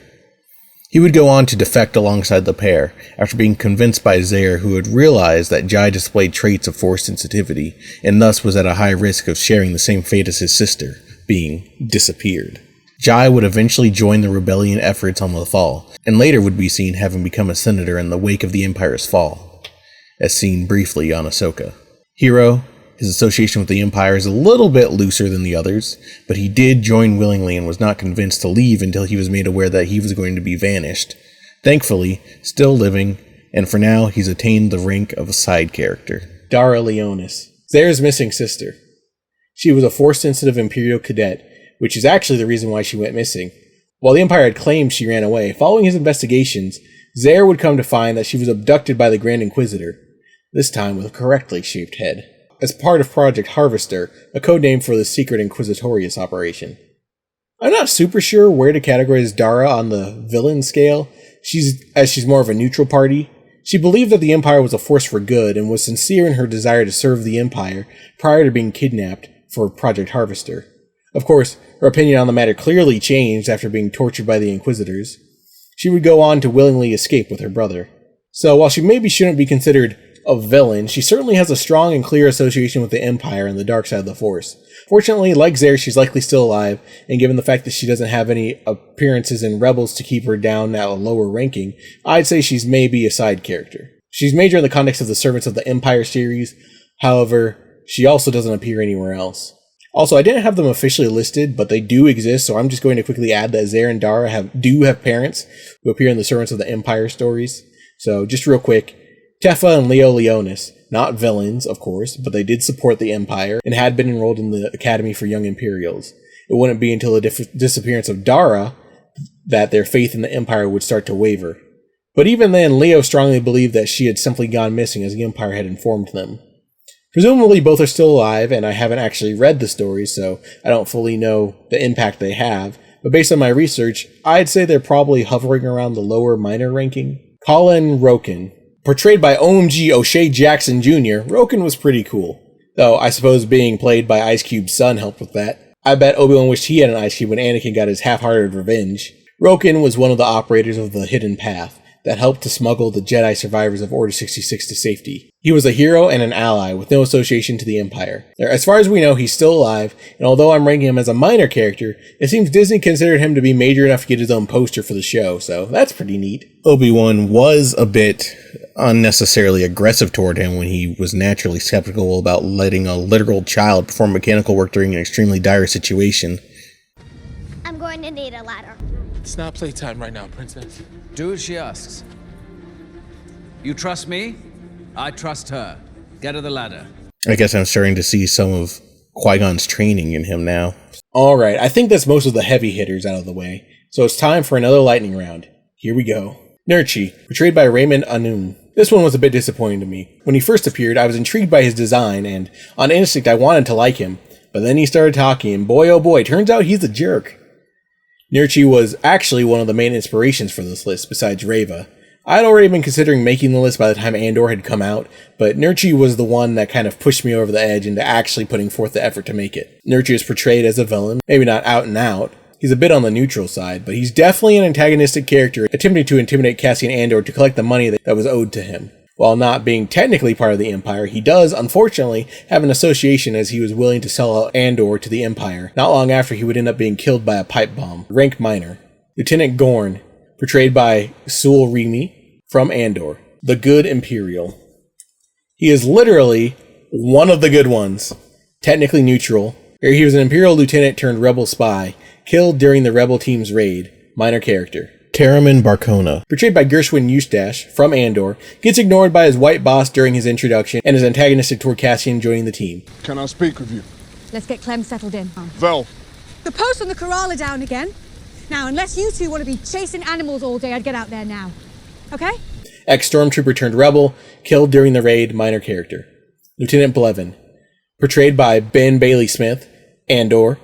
He would go on to defect alongside the pair, after being convinced by Zare, who had realized that Jai displayed traits of force sensitivity, and thus was at a high risk of sharing the same fate as his sister, being disappeared. Jai would eventually join the rebellion efforts on Lothal, and later would be seen having become a senator in the wake of the Empire's fall, as seen briefly on Ahsoka. Hero. His association with the Empire is a little bit looser than the others, but he did join willingly and was not convinced to leave until he was made aware that he was going to be vanished. Thankfully, still living, and for now, he's attained the rank of a side character. Zare Leonis, Zare's missing sister. She was a Force-sensitive Imperial cadet, which is actually the reason why she went missing. While the Empire had claimed she ran away, following his investigations, Zare would come to find that she was abducted by the Grand Inquisitor, this time with a correctly shaped head, as part of Project Harvester, a codename for the secret Inquisitorius operation. I'm not super sure where to categorize Dhara on the villain scale, she's more of a neutral party. She believed that the Empire was a force for good and was sincere in her desire to serve the Empire prior to being kidnapped for Project Harvester. Of course, her opinion on the matter clearly changed after being tortured by the Inquisitors. She would go on to willingly escape with her brother. So while she maybe shouldn't be considered a villain, she certainly has a strong and clear association with the Empire and the dark side of the Force. Fortunately, like Zare, she's likely still alive, and given the fact that she doesn't have any appearances in Rebels to keep her down at a lower ranking, I'd say she's maybe a side character. She's major in the context of the Servants of the Empire series, however, she also doesn't appear anywhere else. Also, I didn't have them officially listed, but they do exist, so I'm just going to quickly add that Zare and Dhara do have parents who appear in the Servants of the Empire stories. So, just real quick, Tefa and Leo Leonis, not villains, of course, but they did support the Empire and had been enrolled in the Academy for Young Imperials. It wouldn't be until the disappearance of Dhara that their faith in the Empire would start to waver. But even then, Leo strongly believed that she had simply gone missing as the Empire had informed them. Presumably both are still alive, and I haven't actually read the stories, so I don't fully know the impact they have, but based on my research, I'd say they're probably hovering around the lower minor ranking. Kawlan Roken. Portrayed by OMG O'Shea Jackson Jr., Roken was pretty cool. Though, I suppose being played by Ice Cube's son helped with that. I bet Obi-Wan wished he had an Ice Cube when Anakin got his half-hearted revenge. Roken was one of the operators of the Hidden Path that helped to smuggle the Jedi survivors of Order 66 to safety. He was a hero and an ally with no association to the Empire. As far as we know, he's still alive, and although I'm ranking him as a minor character, it seems Disney considered him to be major enough to get his own poster for the show, so that's pretty neat. Obi-Wan was a bit unnecessarily aggressive toward him when he was naturally skeptical about letting a literal child perform mechanical work during an extremely dire situation. I'm going to need a ladder. It's not playtime right now, Princess. Do as she asks. You trust me? I trust her. Get her the ladder. I guess I'm starting to see some of Qui-Gon's training in him now. Alright, I think that's most of the heavy hitters out of the way, so it's time for another lightning round. Here we go. Nurchi, portrayed by Raymond Anum. This one was a bit disappointing to me. When he first appeared, I was intrigued by his design, and on instinct I wanted to like him, but then he started talking, and boy oh boy, turns out he's a jerk. Nurchi was actually one of the main inspirations for this list, besides Reva. I'd already been considering making the list by the time Andor had come out, but Nurchi was the one that kind of pushed me over the edge into actually putting forth the effort to make it. Nurchi is portrayed as a villain, maybe not out and out. He's a bit on the neutral side, but he's definitely an antagonistic character attempting to intimidate Cassian Andor to collect the money that was owed to him. While not being technically part of the Empire, he does, unfortunately, have an association as he was willing to sell out Andor to the Empire. Not long after, he would end up being killed by a pipe bomb. Rank minor. Lieutenant Gorn, portrayed by Sul Remy from Andor, the good Imperial. He is literally one of the good ones. Technically neutral. He was an Imperial lieutenant turned rebel spy, killed during the rebel team's raid. Minor character. Taramin Barcona, portrayed by Gershwin Eustache from Andor, gets ignored by his white boss during his introduction and is antagonistic toward Cassian joining the team. Can I speak with you? Let's get Clem settled in. Vel. The posts on the corral are down again. Now, unless you two want to be chasing animals all day, I'd get out there now. Okay? Ex-stormtrooper turned rebel, killed during the raid, minor character. Lieutenant Blevin, portrayed by Ben Bailey Smith, Andor,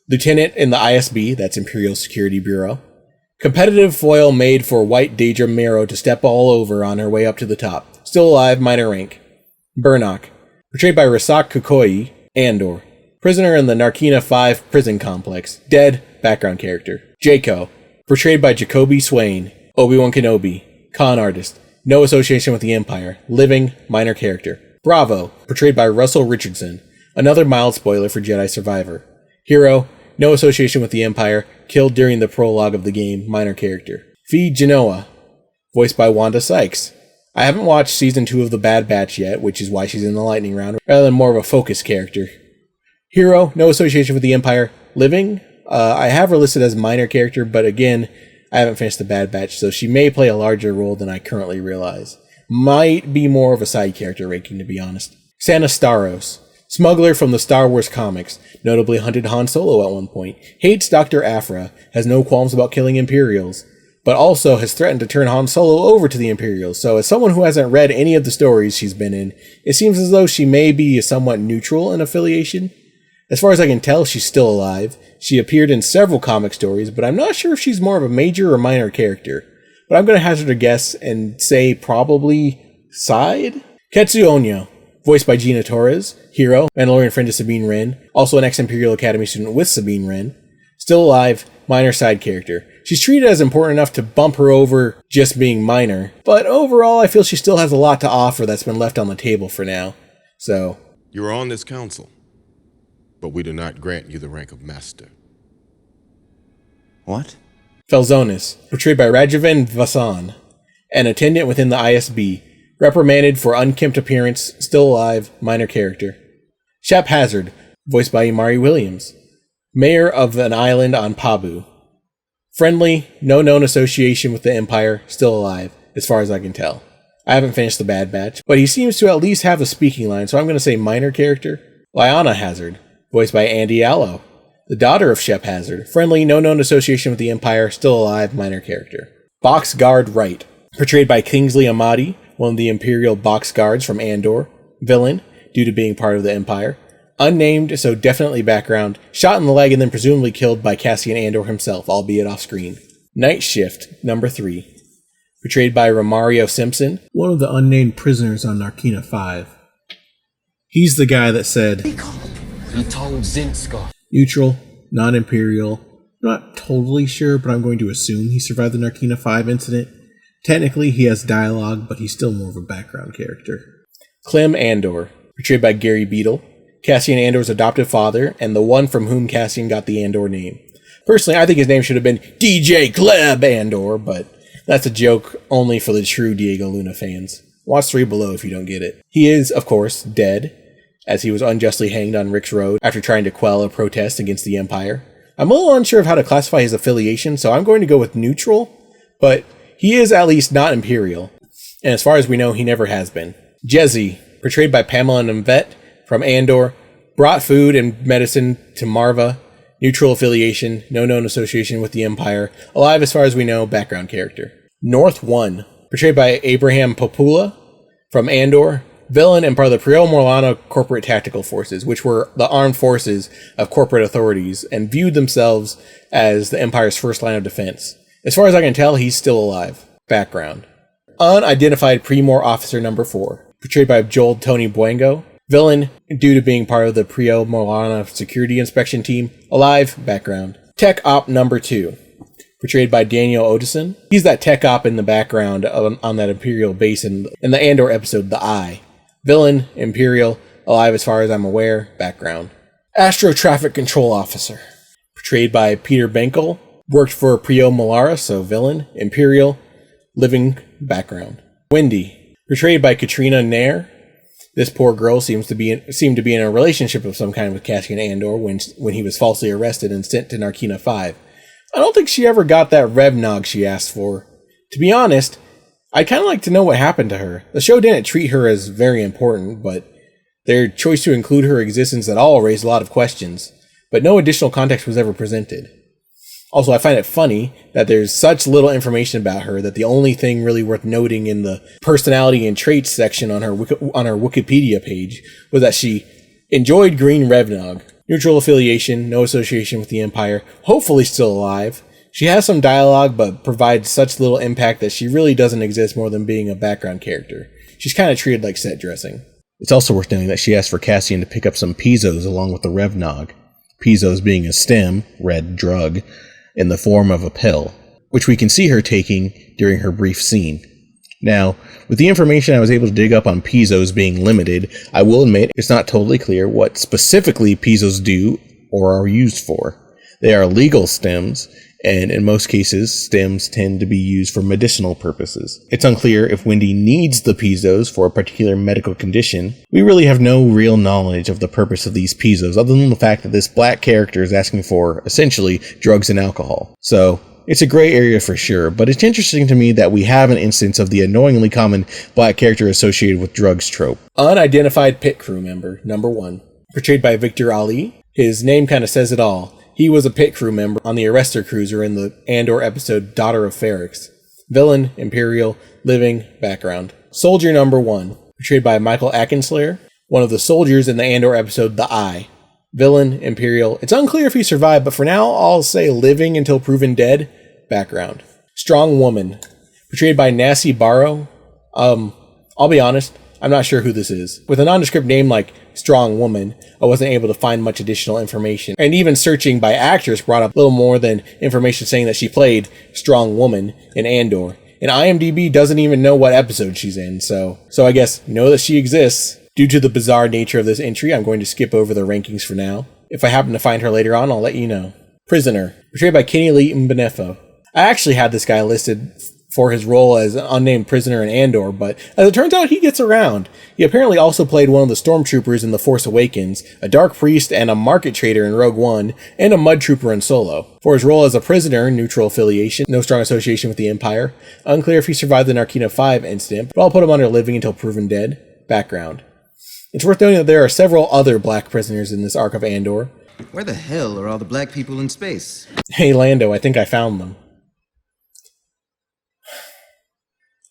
lieutenant in the ISB, that's Imperial Security Bureau. Competitive foil made for White Daedra Mero to step all over on her way up to the top. Still alive, minor rank. Burnock, portrayed by Rasak Kukoi, Andor. Prisoner in the Narkina 5 prison complex. Dead, background character. Jaco, portrayed by Jacoby Swain, Obi-Wan Kenobi. Con artist. No association with the Empire. Living, minor character. Bravo, portrayed by Russell Richardson. Another mild spoiler for Jedi Survivor. Hero, no association with the Empire, killed during the prologue of the game, minor character. Fee Genoa, voiced by Wanda Sykes. I haven't watched season 2 of The Bad Batch yet, which is why she's in the lightning round, rather than more of a focus character. Hero, no association with the Empire, living. I have her listed as minor character, but again, I haven't finished The Bad Batch, so she may play a larger role than I currently realize. Might be more of a side character ranking, to be honest. Santa Staros, smuggler from the Star Wars comics, notably hunted Han Solo at one point, hates Dr. Aphra, has no qualms about killing Imperials, but also has threatened to turn Han Solo over to the Imperials, so as someone who hasn't read any of the stories she's been in, it seems as though she may be somewhat neutral in affiliation. As far as I can tell, she's still alive. She appeared in several comic stories, but I'm not sure if she's more of a major or minor character. But I'm going to hazard a guess and say probably side? Ketsu Onyo, voiced by Gina Torres, hero, Mandalorian friend to Sabine Wren, also an ex-Imperial Academy student with Sabine Wren. Still alive, minor side character. She's treated as important enough to bump her over just being minor, but overall I feel she still has a lot to offer that's been left on the table for now. So, you are on this council, but we do not grant you the rank of master. What? Felzonis, portrayed by Rajavan Vasan, an attendant within the ISB, reprimanded for unkempt appearance, still alive, minor character. Shap Hazard, voiced by Imari Williams, mayor of an island on Pabu. Friendly, no known association with the Empire, still alive, as far as I can tell. I haven't finished The Bad Batch, but he seems to at least have a speaking line, so I'm going to say minor character. Lyanna Hazard, voiced by Andy Allo, the daughter of Shep Hazard, friendly, no known association with the Empire, still alive, minor character. Box Guard Wright, portrayed by Kingsley Amadi, one of the Imperial box guards from Andor, villain, due to being part of the Empire. Unnamed, so definitely background, shot in the leg and then presumably killed by Cassian Andor himself, albeit off screen. Night Shift, number 3, portrayed by Romario Simpson, one of the unnamed prisoners on Narkina 5. He's the guy that said, He told Zinska. Neutral, non-Imperial. I'm not totally sure, but I'm going to assume he survived the Narkina 5 incident. Technically, he has dialogue, but he's still more of a background character. Clem Andor, portrayed by Gary Beadle, Cassian Andor's adoptive father, and the one from whom Cassian got the Andor name. Personally, I think his name should have been DJ Cleb Andor, but that's a joke only for the true Diego Luna fans. Watch 3 below if you don't get it. He is, of course, dead, as he was unjustly hanged on Rick's Road after trying to quell a protest against the Empire. I'm a little unsure of how to classify his affiliation, so I'm going to go with neutral, but he is at least not Imperial, and as far as we know, he never has been. Jezzy, portrayed by Pamela Nemvet from Andor, brought food and medicine to Marva, neutral affiliation, no known association with the Empire, alive as far as we know, background character. North 1, portrayed by Abraham Popula from Andor, villain and part of the Prio-Morlana corporate tactical forces, which were the armed forces of corporate authorities and viewed themselves as the Empire's first line of defense. As far as I can tell, he's still alive. Background. Unidentified Primor Officer Number 4, portrayed by Joel Tony Buengo. Villain, due to being part of the Prio-Morlana security inspection team. Alive. Background. Tech Op Number 2, portrayed by Daniel Odison. He's that tech op in the background on that Imperial base in the Andor episode, The Eye. Villain, Imperial, alive as far as I'm aware. Background. Astro Traffic Control Officer, portrayed by Peter Benkel. Worked for Prio-Molara, so villain, Imperial, living. Background. Wendy, portrayed by Katrina Nair. This poor girl seemed to be in a relationship of some kind with Cassian Andor when he was falsely arrested and sent to Narkina 5. I don't think she ever got that Revnog she asked for. To be honest, I'd kind of like to know what happened to her. The show didn't treat her as very important, but their choice to include her existence at all raised a lot of questions, but no additional context was ever presented. Also, I find it funny that there's such little information about her that the only thing really worth noting in the personality and traits section on her Wikipedia page was that she enjoyed green Revnog, neutral affiliation, no association with the Empire, hopefully still alive. She has some dialogue but provides such little impact that she really doesn't exist more than being a background character. She's kind of treated like set dressing. It's also worth noting that she asked for Cassian to pick up some Pizzos along with the Revnog. Pizzos being a stem, red drug, in the form of a pill, which we can see her taking during her brief scene. Now, with the information I was able to dig up on Pizzos being limited, I will admit it's not totally clear what specifically Pizzos do or are used for. They are legal stems, and in most cases, stems tend to be used for medicinal purposes. It's unclear if Wendy needs the Pizzos for a particular medical condition. We really have no real knowledge of the purpose of these Pizzos, other than the fact that this black character is asking for, essentially, drugs and alcohol. So, it's a gray area for sure, but it's interesting to me that we have an instance of the annoyingly common black character associated with drugs trope. Unidentified pit crew member, number 1, portrayed by Victor Ali. His name kind of says it all. He was a pit crew member on the Arrestor cruiser in the Andor episode Daughter of Ferrix. Villain, Imperial, living. Background. Soldier number 1, portrayed by Michael Akinslayer, one of the soldiers in the Andor episode The Eye. Villain, Imperial. It's unclear if he survived, but for now I'll say living until proven dead. Background. Strong woman, portrayed by Nassi Barrow. I'll be honest, I'm not sure who this is. With a nondescript name like Strong Woman, I wasn't able to find much additional information. And even searching by actress brought up little more than information saying that she played Strong Woman in Andor. And IMDb doesn't even know what episode she's in, so I guess know that she exists. Due to the bizarre nature of this entry, I'm going to skip over the rankings for now. If I happen to find her later on, I'll let you know. Prisoner, portrayed by Kenny Lee Mbenefo. I actually had this guy listed for his role as an unnamed prisoner in Andor, but as it turns out, he gets around. He apparently also played one of the stormtroopers in The Force Awakens, a dark priest and a market trader in Rogue One, and a mud trooper in Solo. For his role as a prisoner, neutral affiliation, no strong association with the Empire. Unclear if he survived the Narkina 5 incident, but I'll put him under living until proven dead. Background. It's worth noting that there are several other black prisoners in this arc of Andor. Where the hell are all the black people in space? Hey Lando, I think I found them.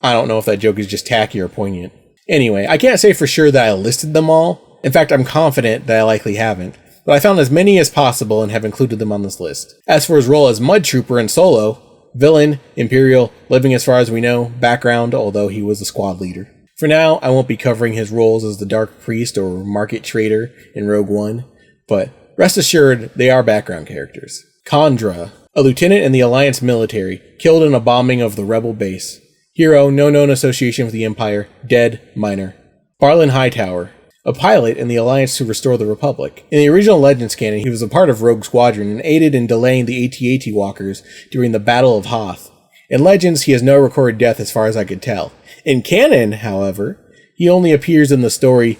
I don't know if that joke is just tacky or poignant. Anyway, I can't say for sure that I listed them all. In fact, I'm confident that I likely haven't. But I found as many as possible and have included them on this list. As for his role as Mud Trooper in Solo, villain, Imperial, living as far as we know, background, although he was the squad leader. For now, I won't be covering his roles as the Dark Priest or Market Trader in Rogue One, but rest assured, they are background characters. Kandra, a lieutenant in the Alliance military, killed in a bombing of the Rebel base. Hero, no known association with the Empire, dead, minor. Barlin Hightower, a pilot in the Alliance to restore the Republic. In the original Legends canon, he was a part of Rogue Squadron and aided in delaying the AT-AT walkers during the Battle of Hoth. In Legends, he has no recorded death as far as I could tell. In canon, however, he only appears in the story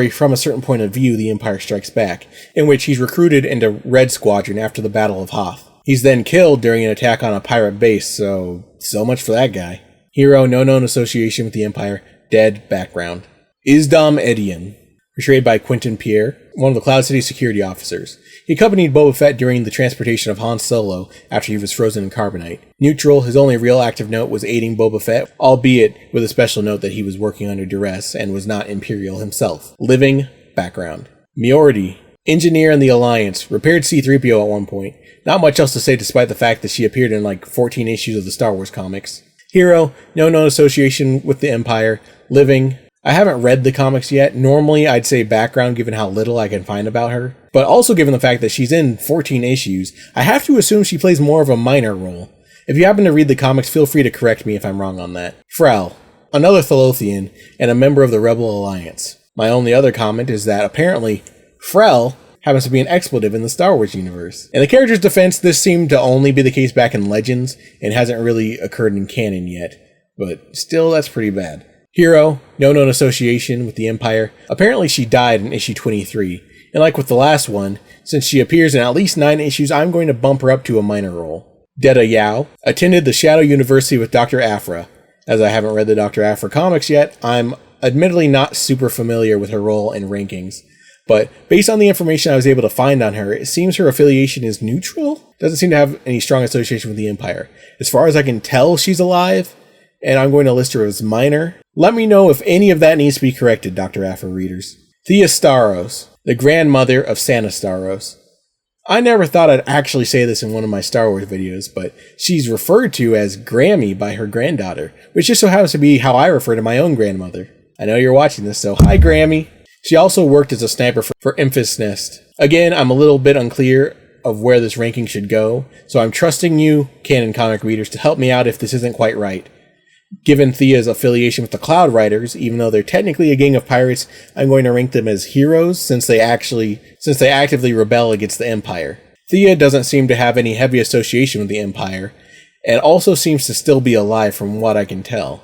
from a certain point of view, The Empire Strikes Back, in which he's recruited into Red Squadron after the Battle of Hoth. He's then killed during an attack on a pirate base, so much for that guy. Hero, no known association with the Empire, dead, background. Isdam Edian, portrayed by Quentin Pierre, one of the Cloud City security officers. He accompanied Boba Fett during the transportation of Han Solo after he was frozen in carbonite. Neutral, his only real active note was aiding Boba Fett, albeit with a special note that he was working under duress and was not Imperial himself. Living background. Miority, engineer in the Alliance, repaired C-3PO at one point. Not much else to say despite the fact that she appeared in like 14 issues of the Star Wars comics. Hero, no known association with the Empire. Living. I haven't read the comics yet. Normally I'd say background given how little I can find about her. But also given the fact that she's in 14 issues, I have to assume she plays more of a minor role. If you happen to read the comics, feel free to correct me if I'm wrong on that. Frel, another Thalothian, and a member of the Rebel Alliance. My only other comment is that apparently Frel happens to be an expletive in the Star Wars universe. In the character's defense, this seemed to only be the case back in Legends, and hasn't really occurred in canon yet. But still, that's pretty bad. Hero, no known association with the Empire. Apparently she died in issue 23, and like with the last one, since she appears in at least 9 issues, I'm going to bump her up to a minor role. Detta Yao, attended the Shadow University with Dr. Aphra. As I haven't read the Dr. Aphra comics yet, I'm admittedly not super familiar with her role and rankings. But based on the information I was able to find on her, it seems her affiliation is neutral? Doesn't seem to have any strong association with the Empire. As far as I can tell, she's alive, and I'm going to list her as minor. Let me know if any of that needs to be corrected, Dr. Aphra readers. Thea Staros, the grandmother of Santa Staros. I never thought I'd actually say this in one of my Star Wars videos, but she's referred to as Grammy by her granddaughter, which just so happens to be how I refer to my own grandmother. I know you're watching this, so hi Grammy. She also worked as a sniper for Enfys Nest. Again, I'm a little bit unclear of where this ranking should go, so I'm trusting you, canon comic readers, to help me out if this isn't quite right. Given Thea's affiliation with the Cloud Riders, even though they're technically a gang of pirates, I'm going to rank them as heroes since they actively rebel against the Empire. Thea doesn't seem to have any heavy association with the Empire, and also seems to still be alive from what I can tell.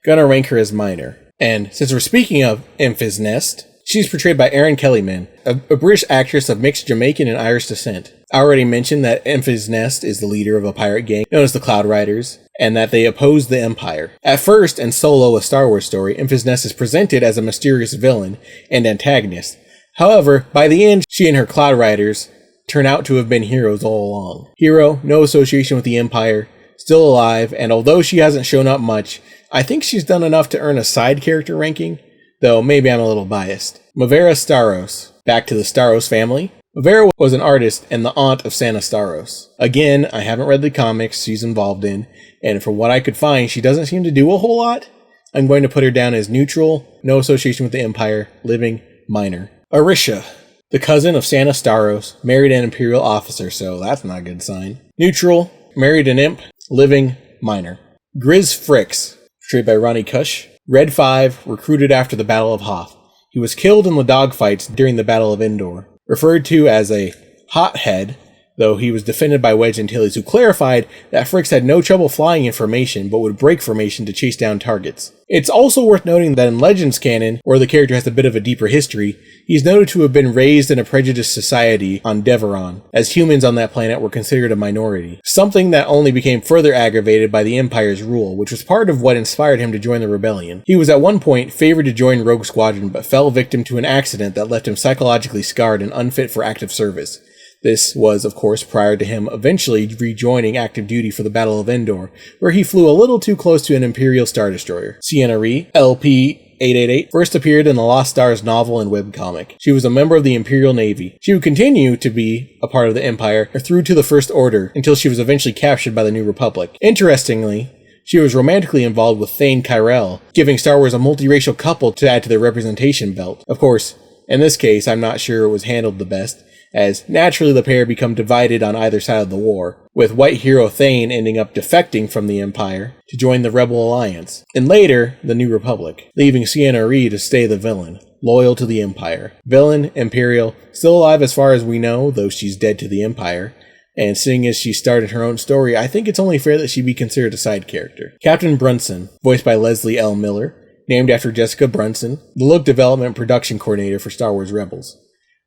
Gonna rank her as minor. And since we're speaking of Enfys Nest, she's portrayed by Erin Kellyman, a British actress of mixed Jamaican and Irish descent. I already mentioned that Enfys Nest is the leader of a pirate gang known as the Cloud Riders, and that they oppose the Empire. At first, in Solo, a Star Wars story, Enfys Nest is presented as a mysterious villain and antagonist. However, by the end, she and her Cloud Riders turn out to have been heroes all along. Hero, no association with the Empire, still alive, and although she hasn't shown up much, I think she's done enough to earn a side character ranking, though maybe I'm a little biased. Mavera Staros, back to the Staros family. Mavera was an artist and the aunt of Santa Staros. Again, I haven't read the comics she's involved in, and from what I could find, she doesn't seem to do a whole lot. I'm going to put her down as neutral, no association with the Empire, living, minor. Arisha, the cousin of Santa Staros, married an Imperial officer, so that's not a good sign. Neutral, married an imp, living, minor. Grizz Fricks, portrayed by Ronnie Kush. Red 5, recruited after the Battle of Hoth. He was killed in the dogfights during the Battle of Endor. Referred to as a hothead, though he was defended by Wedge Antilles, who clarified that Fricks had no trouble flying in formation, but would break formation to chase down targets. It's also worth noting that in Legends canon, where the character has a bit of a deeper history, he's noted to have been raised in a prejudiced society on Deveron, as humans on that planet were considered a minority. Something that only became further aggravated by the Empire's rule, which was part of what inspired him to join the rebellion. He was at one point favored to join Rogue Squadron, but fell victim to an accident that left him psychologically scarred and unfit for active service. This was, of course, prior to him eventually rejoining active duty for the Battle of Endor, where he flew a little too close to an Imperial Star Destroyer. Ciena Ree, LP 888, first appeared in the Lost Stars novel and webcomic. She was a member of the Imperial Navy. She would continue to be a part of the Empire through to the First Order until she was eventually captured by the New Republic. Interestingly, she was romantically involved with Thane Kyrell, giving Star Wars a multiracial couple to add to their representation belt. Of course, in this case, I'm not sure it was handled the best, as naturally the pair become divided on either side of the war, with white hero Thane ending up defecting from the Empire to join the Rebel Alliance, and later, the New Republic, leaving Ciena Ree to stay the villain, loyal to the Empire. Villain, Imperial, still alive as far as we know, though she's dead to the Empire, and seeing as she started her own story, I think it's only fair that she be considered a side character. Captain Brunson, voiced by Leslie L. Miller, named after Jessica Brunson, the look development production coordinator for Star Wars Rebels.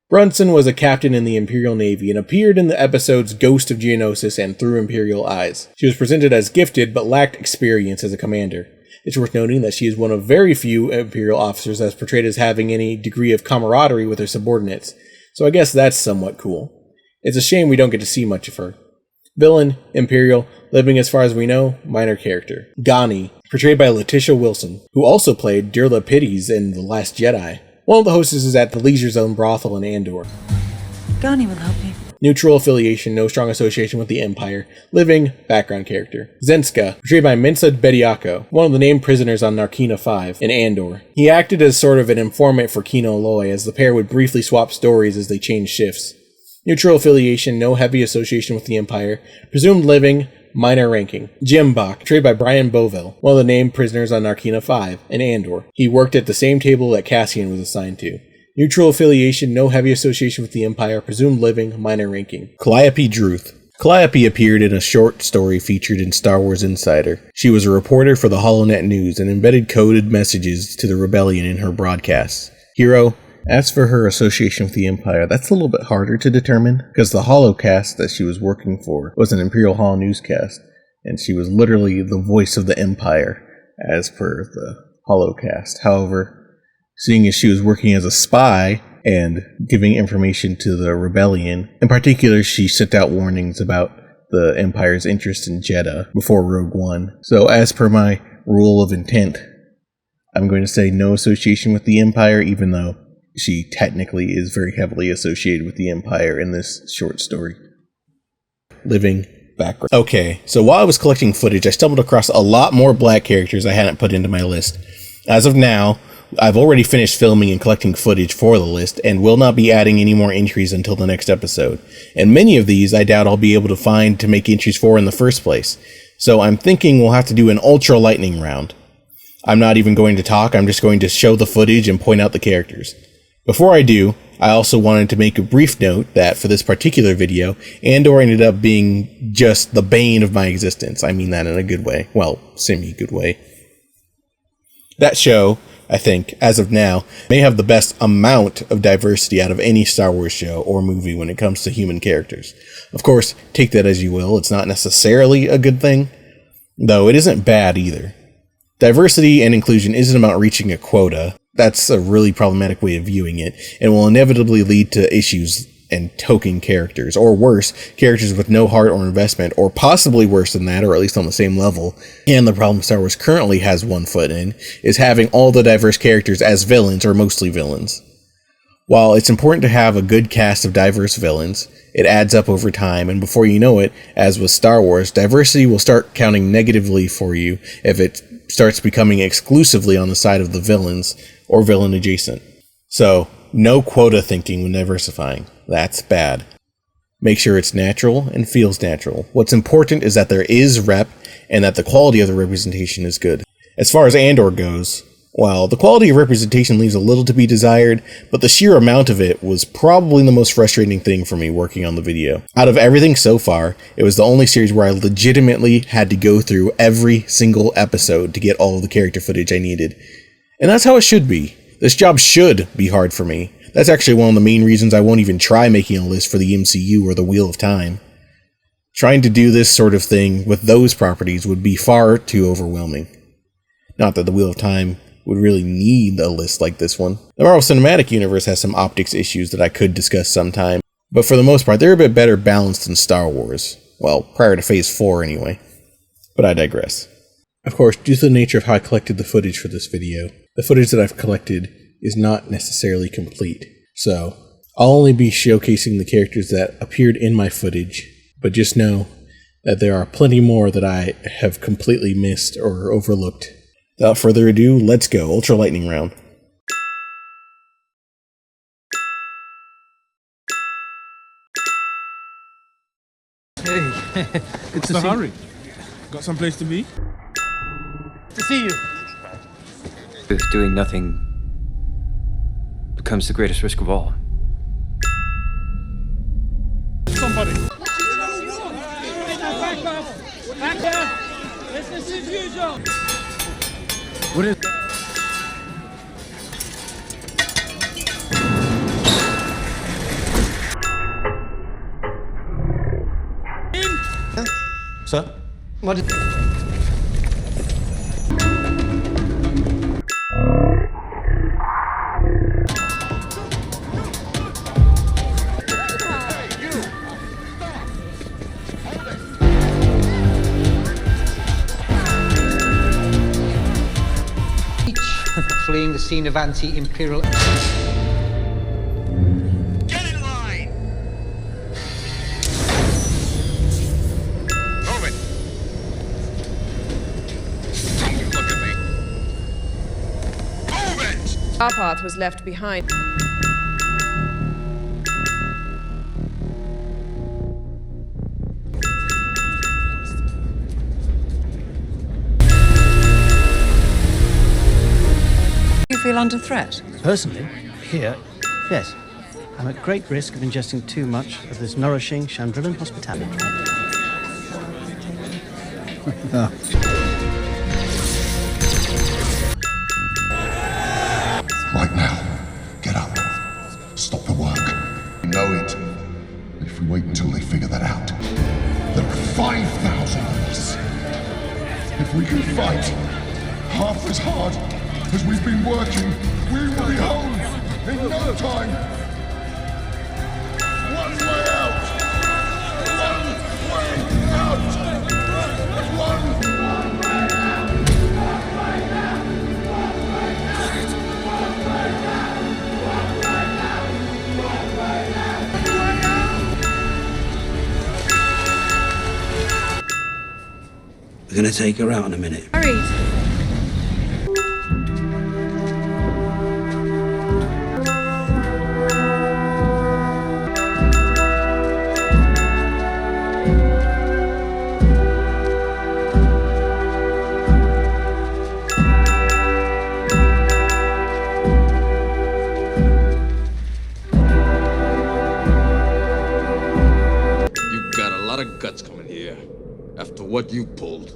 Brunson was a captain in the Imperial Navy and appeared in the episodes Ghost of Geonosis and Through Imperial Eyes. She was presented as gifted but lacked experience as a commander. It's worth noting that she is one of very few Imperial officers that's portrayed as having any degree of camaraderie with her subordinates, so I guess that's somewhat cool. It's a shame we don't get to see much of her. Villain, Imperial, living as far as we know, minor character. Ghani, portrayed by Letitia Wilson, who also played Dirla Pittys in The Last Jedi. One of the hostesses at the Leisure Zone brothel in Andor. Ghani will help you. Neutral affiliation, no strong association with the Empire. Living, background character. Zenska, portrayed by Mensa Bediako, one of the named prisoners on Narkina 5 in Andor. He acted as sort of an informant for Kino Loy, as the pair would briefly swap stories as they changed shifts. Neutral affiliation, no heavy association with the Empire. Presumed living, minor ranking. Jim Bach, portrayed by Brian Bovell, one of the named prisoners on Narkina 5 in Andor. He worked at the same table that Cassian was assigned to. Neutral affiliation, no heavy association with the Empire, presumed living, minor ranking. Calliope Druth. Calliope appeared in a short story featured in Star Wars Insider. She was a reporter for the HoloNet News and embedded coded messages to the rebellion in her broadcasts. Hero. As for her association with the Empire, that's a little bit harder to determine, because the holocast that she was working for was an Imperial Holo newscast, and she was literally the voice of the Empire, as per the holocast. However, seeing as she was working as a spy and giving information to the rebellion, in particular, she sent out warnings about the Empire's interest in Jeddah before Rogue One. So as per my rule of intent, I'm going to say no association with the Empire, even though she technically is very heavily associated with the Empire in this short story. Living background. Okay, so while I was collecting footage, I stumbled across a lot more black characters I hadn't put into my list. As of now, I've already finished filming and collecting footage for the list, and will not be adding any more entries until the next episode. And many of these I doubt I'll be able to find to make entries for in the first place. So I'm thinking we'll have to do an ultra lightning round. I'm not even going to talk, I'm just going to show the footage and point out the characters. Before I do, I also wanted to make a brief note that for this particular video, Andor ended up being just the bane of my existence. I mean that in a good way. Well, semi-good way. That show, I think, as of now, may have the best amount of diversity out of any Star Wars show or movie when it comes to human characters. Of course, take that as you will, it's not necessarily a good thing, though it isn't bad either. Diversity and inclusion isn't about reaching a quota. That's a really problematic way of viewing it, and will inevitably lead to issues and token characters, or worse, characters with no heart or investment, or possibly worse than that, or at least on the same level. And the problem Star Wars currently has one foot in, is having all the diverse characters as villains, or mostly villains. While it's important to have a good cast of diverse villains, it adds up over time, and before you know it, as with Star Wars, diversity will start counting negatively for you if it starts becoming exclusively on the side of the villains, or villain adjacent. So, no quota thinking when diversifying. That's bad. Make sure it's natural and feels natural. What's important is that there is rep, and that the quality of the representation is good. As far as Andor goes, well, the quality of representation leaves a little to be desired, but the sheer amount of it was probably the most frustrating thing for me working on the video. Out of everything so far, it was the only series where I legitimately had to go through every single episode to get all of the character footage I needed. And that's how it should be. This job should be hard for me. That's actually one of the main reasons I won't even try making a list for the MCU or the Wheel of Time. Trying to do this sort of thing with those properties would be far too overwhelming. Not that the Wheel of Time would really need a list like this one. The Marvel Cinematic Universe has some optics issues that I could discuss sometime, but for the most part, they're a bit better balanced than Star Wars. Well, prior to Phase 4 anyway. But I digress. Of course, due to the nature of how I collected the footage for this video, the footage that I've collected is not necessarily complete. So, I'll only be showcasing the characters that appeared in my footage, but just know that there are plenty more that I have completely missed or overlooked. Without further ado, let's go. Ultra Lightning Round. Hey, it's the hurry. Got some place to be? To see you. If doing nothing becomes the greatest risk of all. Somebody. Back down. Business as usual. What is Sir? What is fleeing the scene of anti-imperial... Our path was left behind. You feel under threat? Personally, here, yes. I'm at great risk of ingesting too much of this nourishing Chandrillan hospitality. Right now, get up. Stop the work. You know it. If we wait until they figure that out, there are 5,000 of us. If we can fight half as hard as we've been working, we will be home in no time. One way out! One way out! One way We're gonna take her out in a minute. Hurry. You've got a lot of guts coming here after what you pulled.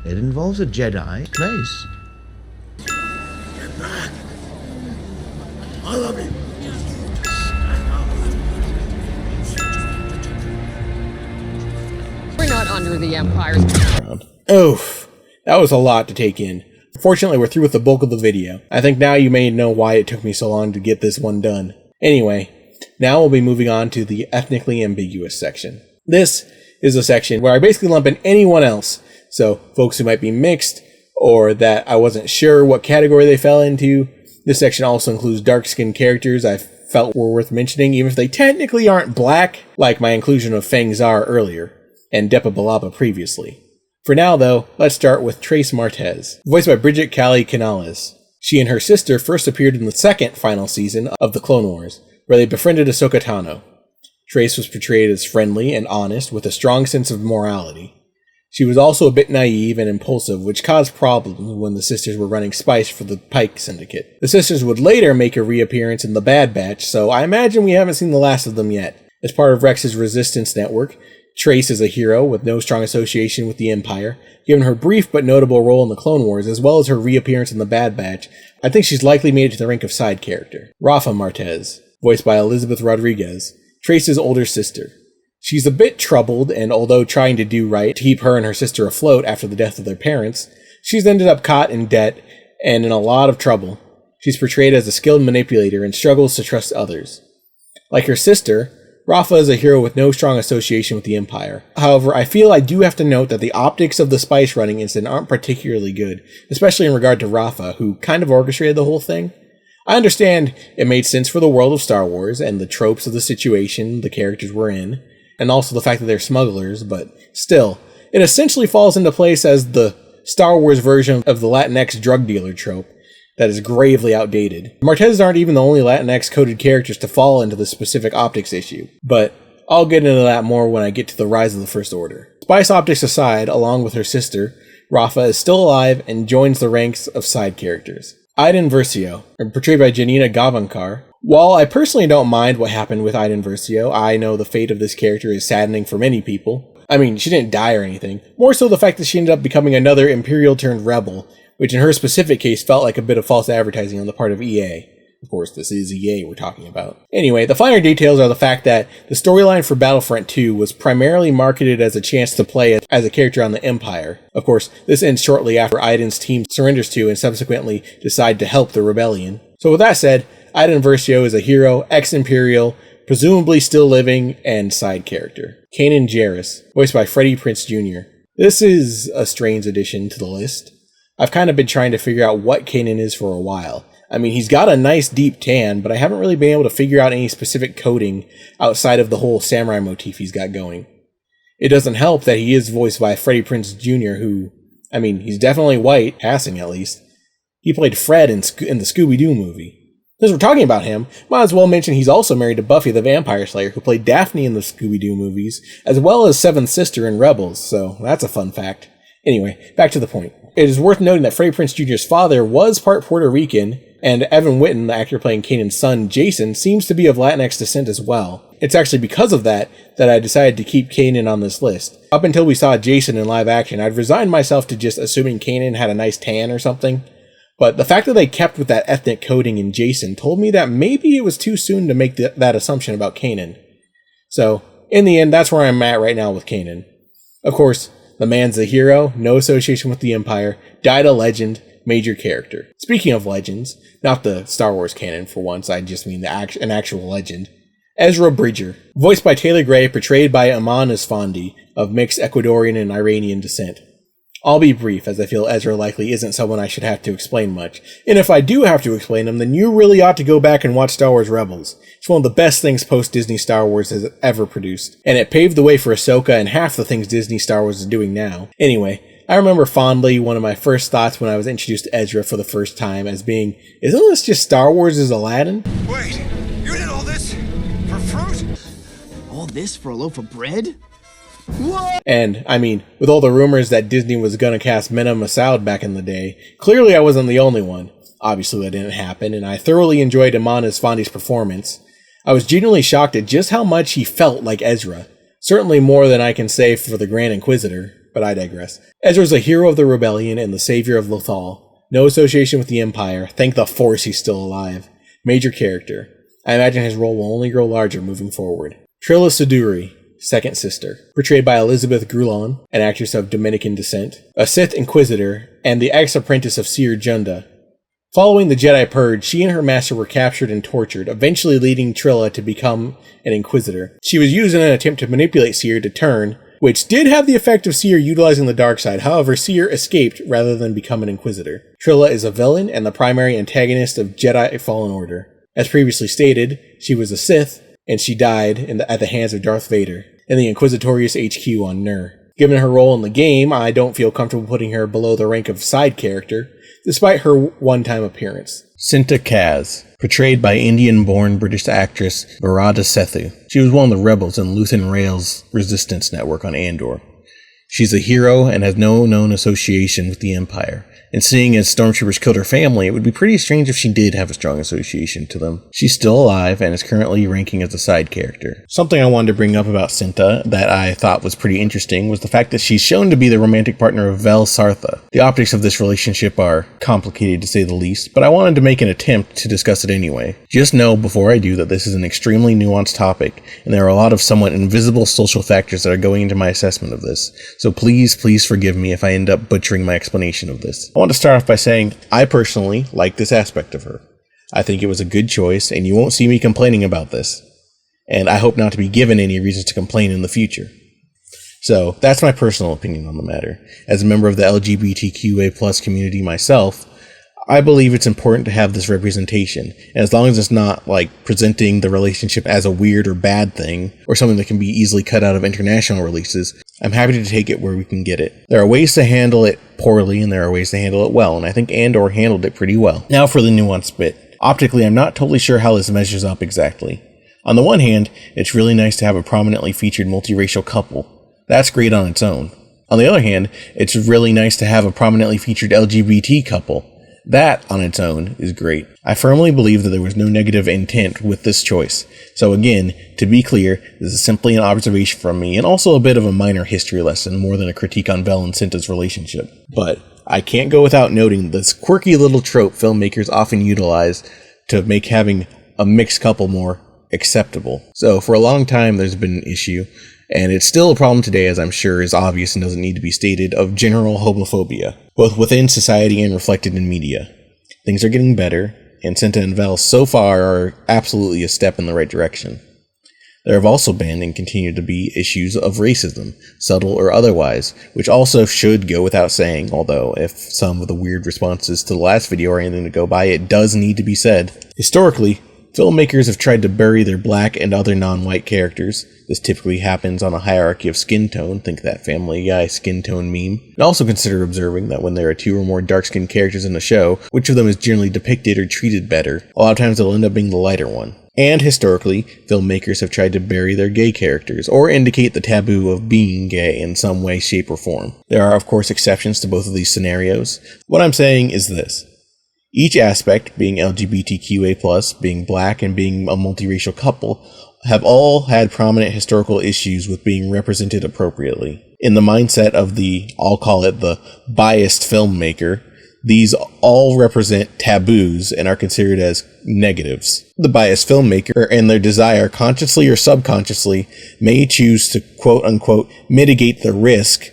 It involves a Jedi place. I love you. We're not under the Empire's... Oof, that was a lot to take in. Fortunately, we're through with the bulk of the video. I think now you may know why it took me so long to get this one done. Anyway, now we'll be moving on to the ethnically ambiguous section. This is a section where I basically lump in anyone else, so folks who might be mixed, or that I wasn't sure what category they fell into. This section also includes dark-skinned characters I felt were worth mentioning, even if they technically aren't black, like my inclusion of Fang Zar earlier, and Depa Balaba previously. For now, though, let's start with Trace Martez, voiced by Bridget Cali Canales. She and her sister first appeared in the second final season of The Clone Wars, where they befriended Ahsoka Tano. Trace was portrayed as friendly and honest, with a strong sense of morality. She was also a bit naive and impulsive, which caused problems when the sisters were running spice for the Pike Syndicate. The sisters would later make a reappearance in The Bad Batch, so I imagine we haven't seen the last of them yet. As part of Rex's resistance network, Trace is a hero with no strong association with the Empire. Given her brief but notable role in the Clone Wars, as well as her reappearance in The Bad Batch, I think she's likely made it to the rank of side character. Rafa Martez, voiced by Elizabeth Rodriguez, Trace's older sister. She's a bit troubled, and although trying to do right to keep her and her sister afloat after the death of their parents, she's ended up caught in debt and in a lot of trouble. She's portrayed as a skilled manipulator and struggles to trust others. Like her sister, Rafa is a hero with no strong association with the Empire. However, I feel I do have to note that the optics of the spice running incident aren't particularly good, especially in regard to Rafa, who kind of orchestrated the whole thing. I understand it made sense for the world of Star Wars and the tropes of the situation the characters were in, and also the fact that they're smugglers, but still, it essentially falls into place as the Star Wars version of the Latinx drug dealer trope that is gravely outdated. Martez aren't even the only Latinx-coded characters to fall into this specific optics issue, but I'll get into that more when I get to the Rise of the First Order. Spice optics aside, along with her sister, Rafa is still alive and joins the ranks of side characters. Iden Versio, portrayed by Janina Gavankar. While I personally don't mind what happened with Iden Versio, I know the fate of this character is saddening for many people. I mean, she didn't die or anything. More so the fact that she ended up becoming another Imperial-turned-rebel, which in her specific case felt like a bit of false advertising on the part of EA. Of course, this is EA we're talking about. Anyway, the finer details are the fact that the storyline for Battlefront 2 was primarily marketed as a chance to play as a character on the Empire. Of course, this ends shortly after Iden's team surrenders to and subsequently decide to help the rebellion. So with that said, Iden Versio is a hero, ex-Imperial, presumably still living, and side character. Kanan Jarrus, voiced by Freddie Prinze Jr. This is a strange addition to the list. I've kind of been trying to figure out what Kanan is for a while. I mean, he's got a nice deep tan, but I haven't really been able to figure out any specific coding outside of the whole samurai motif he's got going. It doesn't help that he is voiced by Freddie Prinze Jr., who, I mean, he's definitely white, passing at least. He played Fred in the Scooby-Doo movie. Since we're talking about him, might as well mention he's also married to Buffy the Vampire Slayer, who played Daphne in the Scooby-Doo movies, as well as Seventh Sister in Rebels, so that's a fun fact. Anyway, back to the point. It is worth noting that Freddie Prinze Jr.'s father was part Puerto Rican, and Evan Whitten, the actor playing Kanan's son, Jason, seems to be of Latinx descent as well. It's actually because of that I decided to keep Kanan on this list. Up until we saw Jason in live action, I'd resigned myself to just assuming Kanan had a nice tan or something. But the fact that they kept with that ethnic coding in Jason told me that maybe it was too soon to make that assumption about Kanan. So, in the end, that's where I'm at right now with Kanan. Of course, the man's a hero, no association with the Empire, died a legend, major character. Speaking of legends, not the Star Wars canon for once, I just mean an actual legend. Ezra Bridger, voiced by Taylor Gray, portrayed by Aman Esfandi, of mixed Ecuadorian and Iranian descent. I'll be brief, as I feel Ezra likely isn't someone I should have to explain much. And if I do have to explain him, then you really ought to go back and watch Star Wars Rebels. It's one of the best things post-Disney Star Wars has ever produced. And it paved the way for Ahsoka and half the things Disney Star Wars is doing now. Anyway, I remember fondly one of my first thoughts when I was introduced to Ezra for the first time as being, isn't this just Star Wars' Aladdin? Wait, you did all this for fruit? All this for a loaf of bread? What? And, I mean, with all the rumors that Disney was gonna cast Mena Massoud back in the day, clearly I wasn't the only one. Obviously that didn't happen, and I thoroughly enjoyed Aman Esfandi's performance. I was genuinely shocked at just how much he felt like Ezra. Certainly more than I can say for the Grand Inquisitor, but I digress. Ezra's a hero of the rebellion and the savior of Lothal. No association with the Empire. Thank the Force he's still alive. Major character. I imagine his role will only grow larger moving forward. Trilla Suduri, second sister, portrayed by Elizabeth Grulon, an actress of Dominican descent, a Sith Inquisitor, and the ex-apprentice of Cere Junda. Following the Jedi Purge, she and her master were captured and tortured, eventually leading Trilla to become an Inquisitor. She was used in an attempt to manipulate Cere to turn, which did have the effect of Cere utilizing the dark side. However, Cere escaped rather than become an Inquisitor. Trilla is a villain and the primary antagonist of Jedi Fallen Order. As previously stated, she was a Sith, and she died at the hands of Darth Vader in the Inquisitorius HQ on Nur. Given her role in the game, I don't feel comfortable putting her below the rank of side character, despite her one-time appearance. Cinta Kaz, portrayed by Indian-born British actress Varada Sethu. She was one of the rebels in Luthen Rael's resistance network on Andor. She's a hero and has no known association with the Empire. And seeing as stormtroopers killed her family, it would be pretty strange if she did have a strong association to them. She's still alive and is currently ranking as a side character. Something I wanted to bring up about Cinta that I thought was pretty interesting was the fact that she's shown to be the romantic partner of Vel Sartha. The optics of this relationship are complicated to say the least, but I wanted to make an attempt to discuss it anyway. Just know before I do that this is an extremely nuanced topic, and there are a lot of somewhat invisible social factors that are going into my assessment of this, so please forgive me if I end up butchering my explanation of this. I want to start off by saying I personally like this aspect of her. I think it was a good choice, and you won't see me complaining about this. And I hope not to be given any reasons to complain in the future. So, that's my personal opinion on the matter. As a member of the LGBTQA+ community myself, I believe it's important to have this representation, and as long as it's not, presenting the relationship as a weird or bad thing, or something that can be easily cut out of international releases, I'm happy to take it where we can get it. There are ways to handle it poorly, and there are ways to handle it well, and I think Andor handled it pretty well. Now for the nuanced bit. Optically, I'm not totally sure how this measures up exactly. On the one hand, it's really nice to have a prominently featured multiracial couple. That's great on its own. On the other hand, it's really nice to have a prominently featured LGBT couple. That, on its own, is great. I firmly believe that there was no negative intent with this choice. So again, to be clear, this is simply an observation from me, and also a bit of a minor history lesson more than a critique on Vel and Cinta's relationship. But I can't go without noting this quirky little trope filmmakers often utilize to make having a mixed couple more acceptable. So for a long time there's been an issue, and it's still a problem today, as I'm sure is obvious and doesn't need to be stated, of general homophobia, both within society and reflected in media. Things are getting better, and Cinta and Vel so far are absolutely a step in the right direction. There have also been and continue to be issues of racism, subtle or otherwise, which also should go without saying, although if some of the weird responses to the last video are anything to go by, it does need to be said. Historically, filmmakers have tried to bury their black and other non-white characters. This typically happens on a hierarchy of skin tone, think that Family Guy skin tone meme, and also consider observing that when there are 2 or more dark-skinned characters in the show, which of them is generally depicted or treated better. A lot of times it'll end up being the lighter one. And historically, filmmakers have tried to bury their gay characters, or indicate the taboo of being gay in some way, shape, or form. There are of course exceptions to both of these scenarios. What I'm saying is this. Each aspect, being LGBTQA+, being black, and being a multiracial couple, have all had prominent historical issues with being represented appropriately. In the mindset of the, I'll call it the biased filmmaker, these all represent taboos and are considered as negatives. The biased filmmaker and their desire, consciously or subconsciously, may choose to quote-unquote mitigate the risk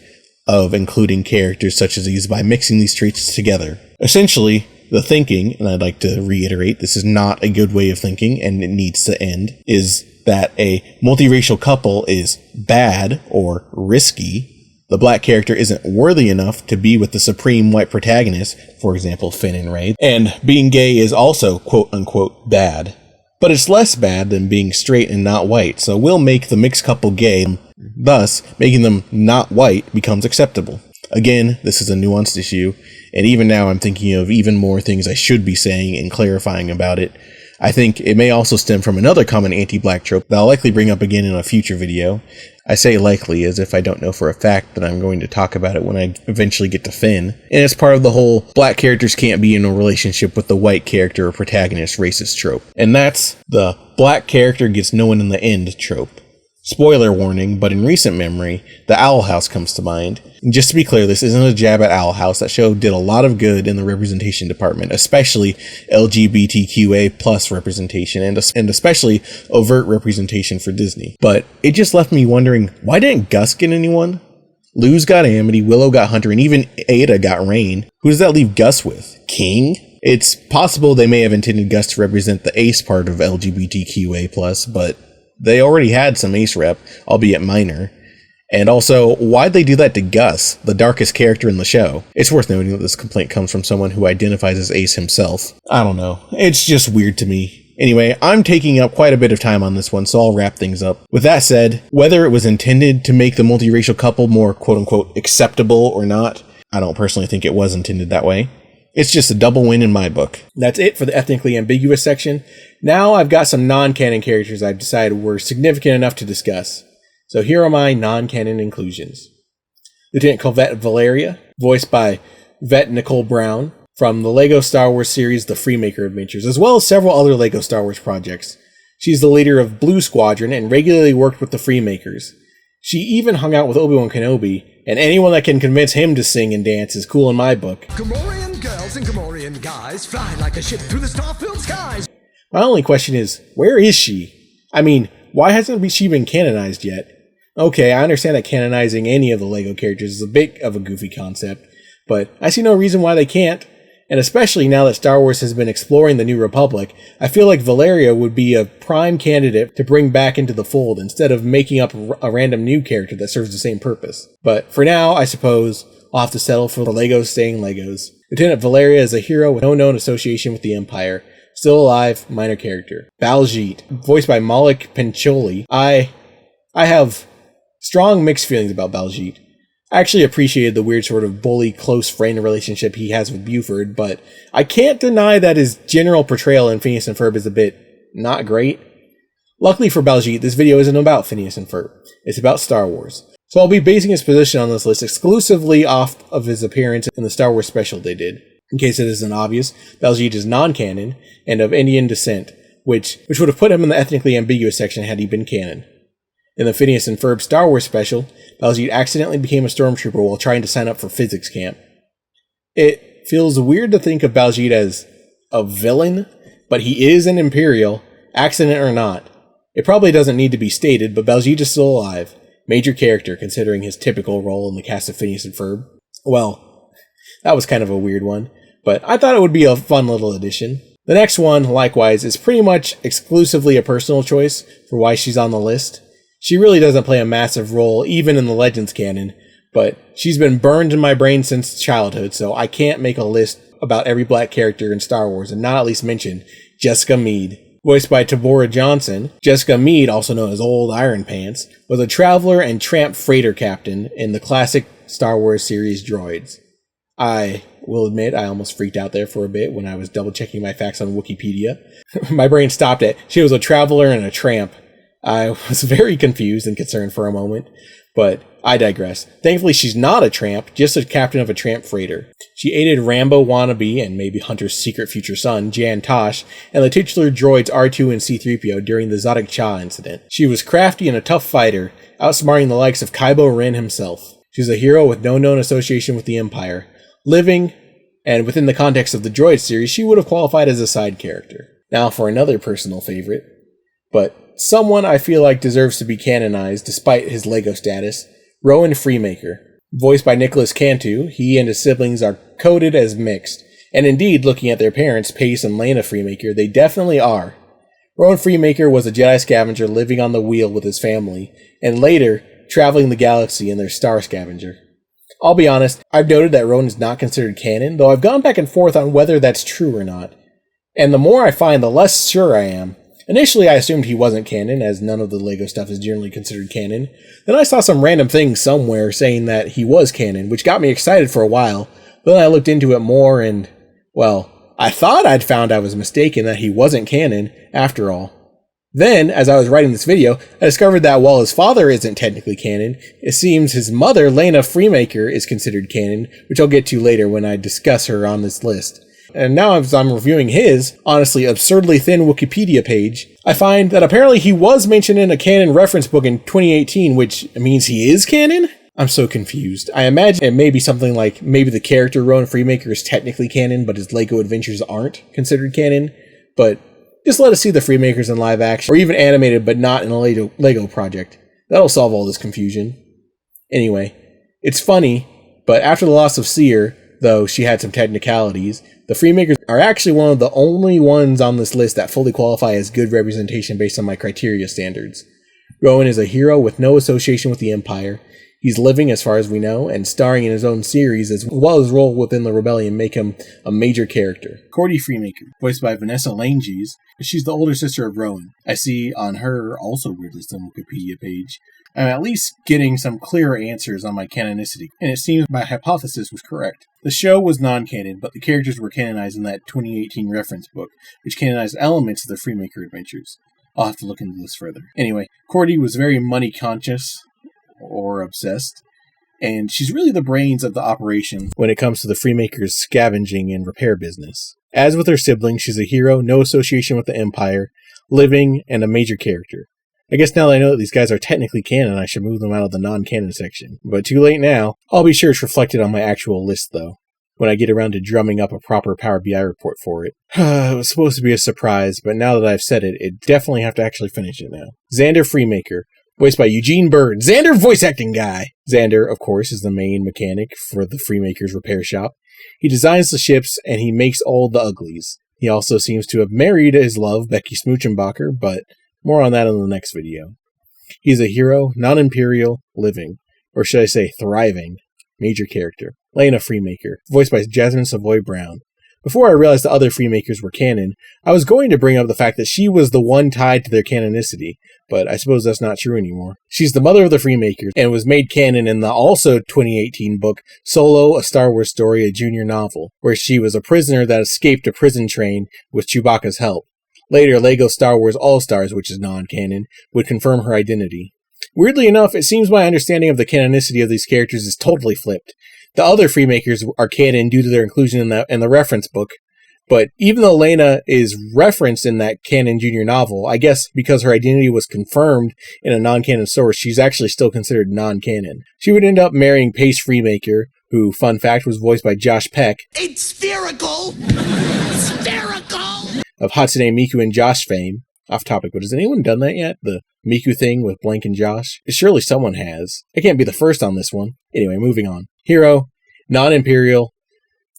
of including characters such as these by mixing these traits together. Essentially, the thinking, and I'd like to reiterate, this is not a good way of thinking and it needs to end, is that a multiracial couple is bad or risky. The black character isn't worthy enough to be with the supreme white protagonist, for example Finn and Rae, and being gay is also quote-unquote bad. But it's less bad than being straight and not white, so we'll make the mixed couple gay, thus making them not white becomes acceptable. Again, this is a nuanced issue, and even now I'm thinking of even more things I should be saying and clarifying about it. I think it may also stem from another common anti-black trope that I'll likely bring up again in a future video. I say likely as if I don't know for a fact that I'm going to talk about it when I eventually get to Finn. And it's part of the whole black characters can't be in a relationship with the white character or protagonist racist trope. And that's the black character gets no one in the end trope. Spoiler warning, but in recent memory, the Owl House comes to mind. And just to be clear, this isn't a jab at Owl House. That show did a lot of good in the representation department, especially LGBTQA+ representation, and especially overt representation for Disney. But it just left me wondering, why didn't Gus get anyone? Luz got Amity, Willow got Hunter, and even Ada got Rain. Who does that leave Gus with? King? It's possible they may have intended Gus to represent the ace part of LGBTQA+, but they already had some ace rep, albeit minor. And also, why'd they do that to Gus, the darkest character in the show? It's worth noting that this complaint comes from someone who identifies as ace himself. I don't know. It's just weird to me. Anyway, I'm taking up quite a bit of time on this one, so I'll wrap things up. With that said, whether it was intended to make the multiracial couple more quote-unquote acceptable or not, I don't personally think it was intended that way. It's just a double win in my book. That's it for the ethnically ambiguous section. Now I've got some non-canon characters I've decided were significant enough to discuss. So here are my non-canon inclusions. Lieutenant Colvette Valeria, voiced by Vet Nicole Brown, from the LEGO Star Wars series The Freemaker Adventures, as well as several other LEGO Star Wars projects. She's the leader of Blue Squadron and regularly worked with the Freemakers. She even hung out with Obi-Wan Kenobi, and anyone that can convince him to sing and dance is cool in my book. Gamorrean girls and Gamorrean guys fly like a ship through the star-filled skies. My only question is, where is she? I mean, why hasn't she been canonized yet? Okay, I understand that canonizing any of the LEGO characters is a bit of a goofy concept, but I see no reason why they can't. And especially now that Star Wars has been exploring the New Republic, I feel like Valeria would be a prime candidate to bring back into the fold instead of making up a random new character that serves the same purpose. But for now, I suppose I'll have to settle for the Legos staying Legos. Lieutenant Valeria is a hero with no known association with the Empire. Still alive, minor character. Baljeet, voiced by Malik Pencholi. I have strong mixed feelings about Baljeet. I actually appreciated the weird sort of bully close friend relationship he has with Buford, but I can't deny that his general portrayal in Phineas and Ferb is a bit not great. Luckily for Baljeet, this video isn't about Phineas and Ferb. It's about Star Wars. So I'll be basing his position on this list exclusively off of his appearance in the Star Wars special they did. In case it isn't obvious, Baljeet is non-canon and of Indian descent, which would have put him in the ethnically ambiguous section had he been canon. In the Phineas and Ferb Star Wars special, Baljeet accidentally became a stormtrooper while trying to sign up for physics camp. It feels weird to think of Baljeet as a villain, but he is an Imperial, accident or not. It probably doesn't need to be stated, but Baljeet is still alive. Major character considering his typical role in the cast of Phineas and Ferb. Well, that was kind of a weird one, but I thought it would be a fun little addition. The next one, likewise, is pretty much exclusively a personal choice for why she's on the list. She really doesn't play a massive role, even in the Legends canon, but she's been burned in my brain since childhood, so I can't make a list about every black character in Star Wars and not at least mention Jessica Meade. Voiced by Tabora Johnson, Jessica Meade, also known as Old Iron Pants, was a traveler and tramp freighter captain in the classic Star Wars series Droids. I will admit I almost freaked out there for a bit when I was double checking my facts on Wikipedia. My brain stopped at, she was a traveler and a tramp. I was very confused and concerned for a moment, but I digress. Thankfully, she's not a tramp, just a captain of a tramp freighter. She aided Rambo wannabe and maybe Hunter's secret future son, Jan Tosh, and the titular droids R2 and C-3PO during the Zodiac Cha incident. She was crafty and a tough fighter, outsmarting the likes of Kylo Ren himself. She's a hero with no known association with the Empire. Living, and within the context of the Droid series, she would have qualified as a side character. Now for another personal favorite, but someone I feel like deserves to be canonized despite his Lego status, Rowan Freemaker. Voiced by Nicholas Cantu, he and his siblings are coded as mixed, and indeed, looking at their parents, Pace and Lena Freemaker, they definitely are. Rowan Freemaker was a Jedi scavenger living on the wheel with his family, and later, traveling the galaxy in their Star Scavenger. I'll be honest, I've noted that Rowan is not considered canon, though I've gone back and forth on whether that's true or not. And the more I find, the less sure I am. Initially, I assumed he wasn't canon, as none of the LEGO stuff is generally considered canon. Then I saw some random thing somewhere saying that he was canon, which got me excited for a while. But then I looked into it more and, well, I thought I'd found I was mistaken that he wasn't canon, after all. Then, as I was writing this video, I discovered that while his father isn't technically canon, it seems his mother, Lena Freemaker, is considered canon, which I'll get to later when I discuss her on this list. And now as I'm reviewing his, honestly absurdly thin Wikipedia page, I find that apparently he was mentioned in a canon reference book in 2018, which means he is canon? I'm so confused. I imagine it may be something like, maybe the character Rowan Freemaker is technically canon, but his LEGO adventures aren't considered canon, but just let us see the Freemakers in live action, or even animated but not in a LEGO project. That'll solve all this confusion. Anyway, it's funny, but after the loss of Cere, though she had some technicalities, the Freemakers are actually one of the only ones on this list that fully qualify as good representation based on my criteria standards. Rowan is a hero with no association with the Empire. He's living as far as we know, and starring in his own series as well as role within the Rebellion make him a major character. Cordy Freemaker, voiced by Vanessa Langes, she's the older sister of Rowan. I see on her also weirdly some Wikipedia page. I'm at least getting some clearer answers on my canonicity, and it seems my hypothesis was correct. The show was non-canon, but the characters were canonized in that 2018 reference book, which canonized elements of the Freemaker adventures. I'll have to look into this further. Anyway, Cordy was very money-conscious, or obsessed, and she's really the brains of the operation when it comes to the Freemakers' scavenging and repair business. As with her siblings, she's a hero, no association with the Empire, living, and a major character. I guess now that I know that these guys are technically canon, I should move them out of the non-canon section. But too late now. I'll be sure it's reflected on my actual list, though, when I get around to drumming up a proper Power BI report for it. It was supposed to be a surprise, but now that I've said it, I definitely have to actually finish it now. Xander Freemaker, voiced by Eugene Bird. Xander, voice acting guy! Xander, of course, is the main mechanic for the Freemakers repair shop. He designs the ships, and he makes all the uglies. He also seems to have married his love, Becky Smoochenbacher, but more on that in the next video. He's a hero, non-imperial, living, or should I say thriving, major character. Lena Freemaker, voiced by Jasmine Savoy Brown. Before I realized the other Freemakers were canon, I was going to bring up the fact that she was the one tied to their canonicity, but I suppose that's not true anymore. She's the mother of the Freemakers, and was made canon in the also 2018 book, Solo, A Star Wars Story, a junior novel, where she was a prisoner that escaped a prison train with Chewbacca's help. Later, LEGO Star Wars All-Stars, which is non-canon, would confirm her identity. Weirdly enough, it seems my understanding of the canonicity of these characters is totally flipped. The other Freemakers are canon due to their inclusion in the reference book, but even though Lena is referenced in that canon junior novel, I guess because her identity was confirmed in a non-canon source, she's actually still considered non-canon. She would end up marrying Pace Freemaker, who, fun fact, was voiced by Josh Peck. It's spherical! Spherical! Of Hatsune Miku and Josh fame. Off topic, but has anyone done that yet? The Miku thing with Blank and Josh? Surely someone has. I can't be the first on this one. Anyway, moving on. Hero, non-imperial,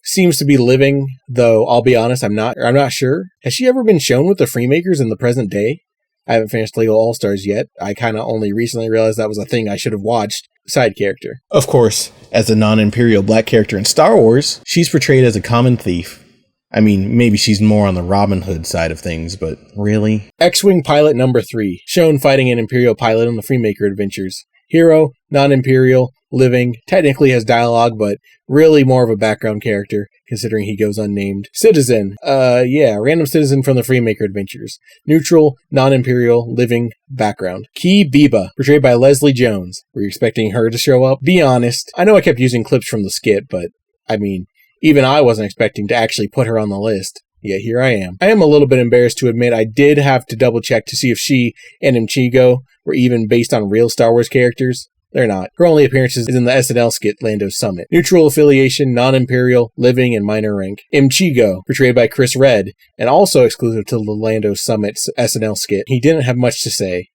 seems to be living, though I'll be honest, I'm not sure. Has she ever been shown with the Freemakers in the present day? I haven't finished Lego All-Stars yet. I kind of only recently realized that was a thing I should have watched. Side character. Of course, as a non-Imperial black character in Star Wars, she's portrayed as a common thief. I mean, maybe she's more on the Robin Hood side of things, but really? X-Wing pilot number 3, shown fighting an Imperial pilot on the Freemaker adventures. Hero, non-Imperial, living, technically has dialogue, but really more of a background character, considering he goes unnamed. Citizen, random citizen from the Freemaker adventures. Neutral, non-Imperial, living, background. Key Biba, portrayed by Leslie Jones. Were you expecting her to show up? Be honest, I know I kept using clips from the skit, but, I mean, even I wasn't expecting to actually put her on the list. Yet here I am. I am a little bit embarrassed to admit I did have to double check to see if she and Mchigo were even based on real Star Wars characters. They're not. Her only appearances is in the SNL skit Lando Summit. Neutral affiliation, non-Imperial, living, and minor rank. Mchigo, portrayed by Chris Redd, and also exclusive to the Lando Summit SNL skit. He didn't have much to say.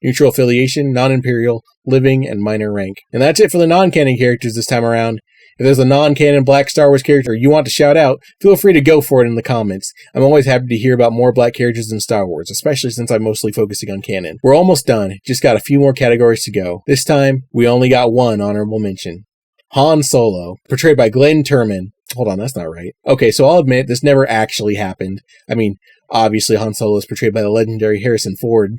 Neutral affiliation, non-Imperial, living, and minor rank. And that's it for the non-canon characters this time around. If there's a non-canon black Star Wars character you want to shout out, feel free to go for it in the comments. I'm always happy to hear about more black characters in Star Wars, especially since I'm mostly focusing on canon. We're almost done, just got a few more categories to go. This time, we only got one honorable mention. Han Solo, portrayed by Glenn Turman. Hold on, that's not right. Okay, so I'll admit, this never actually happened. I mean, obviously Han Solo is portrayed by the legendary Harrison Ford,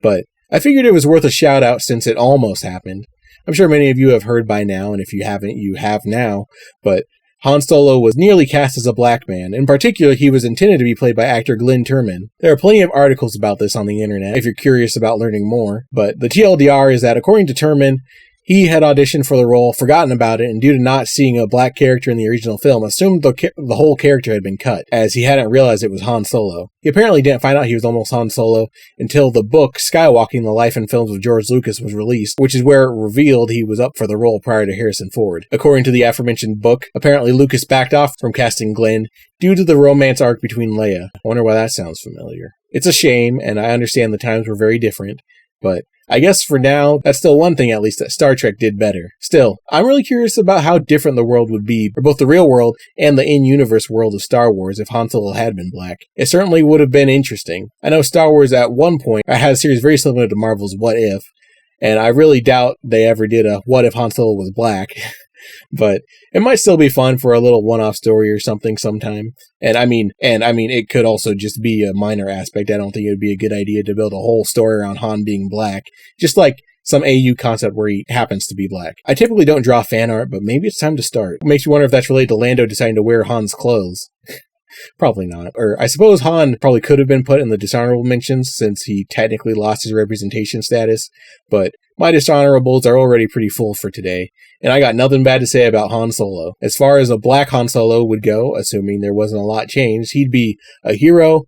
but I figured it was worth a shout out since it almost happened. I'm sure many of you have heard by now, and if you haven't, you have now, but Han Solo was nearly cast as a black man. In particular, he was intended to be played by actor Glenn Turman. There are plenty of articles about this on the internet if you're curious about learning more, but the TLDR is that according to Turman, he had auditioned for the role, forgotten about it, and due to not seeing a black character in the original film, assumed the whole character had been cut, as he hadn't realized it was Han Solo. He apparently didn't find out he was almost Han Solo until the book Skywalking: The Life and Films of George Lucas was released, which is where it revealed he was up for the role prior to Harrison Ford. According to the aforementioned book, apparently Lucas backed off from casting Glenn due to the romance arc between Leia. I wonder why that sounds familiar. It's a shame, and I understand the times were very different, but I guess for now, that's still one thing at least that Star Trek did better. Still, I'm really curious about how different the world would be, for both the real world and the in-universe world of Star Wars if Han Solo had been black. It certainly would have been interesting. I know Star Wars at one point had a series very similar to Marvel's What If, and I really doubt they ever did a What If Han Solo was black. But it might still be fun for a little one-off story or something sometime. And I mean, it could also just be a minor aspect. I don't think it would be a good idea to build a whole story around Han being black. Just like some AU concept where he happens to be black. I typically don't draw fan art, but maybe it's time to start. It makes me wonder if that's related to Lando deciding to wear Han's clothes. Probably not. Or I suppose Han probably could have been put in the dishonorable mentions since he technically lost his representation status, but my dishonorables are already pretty full for today, and I got nothing bad to say about Han Solo. As far as a black Han Solo would go, assuming there wasn't a lot changed, he'd be a hero,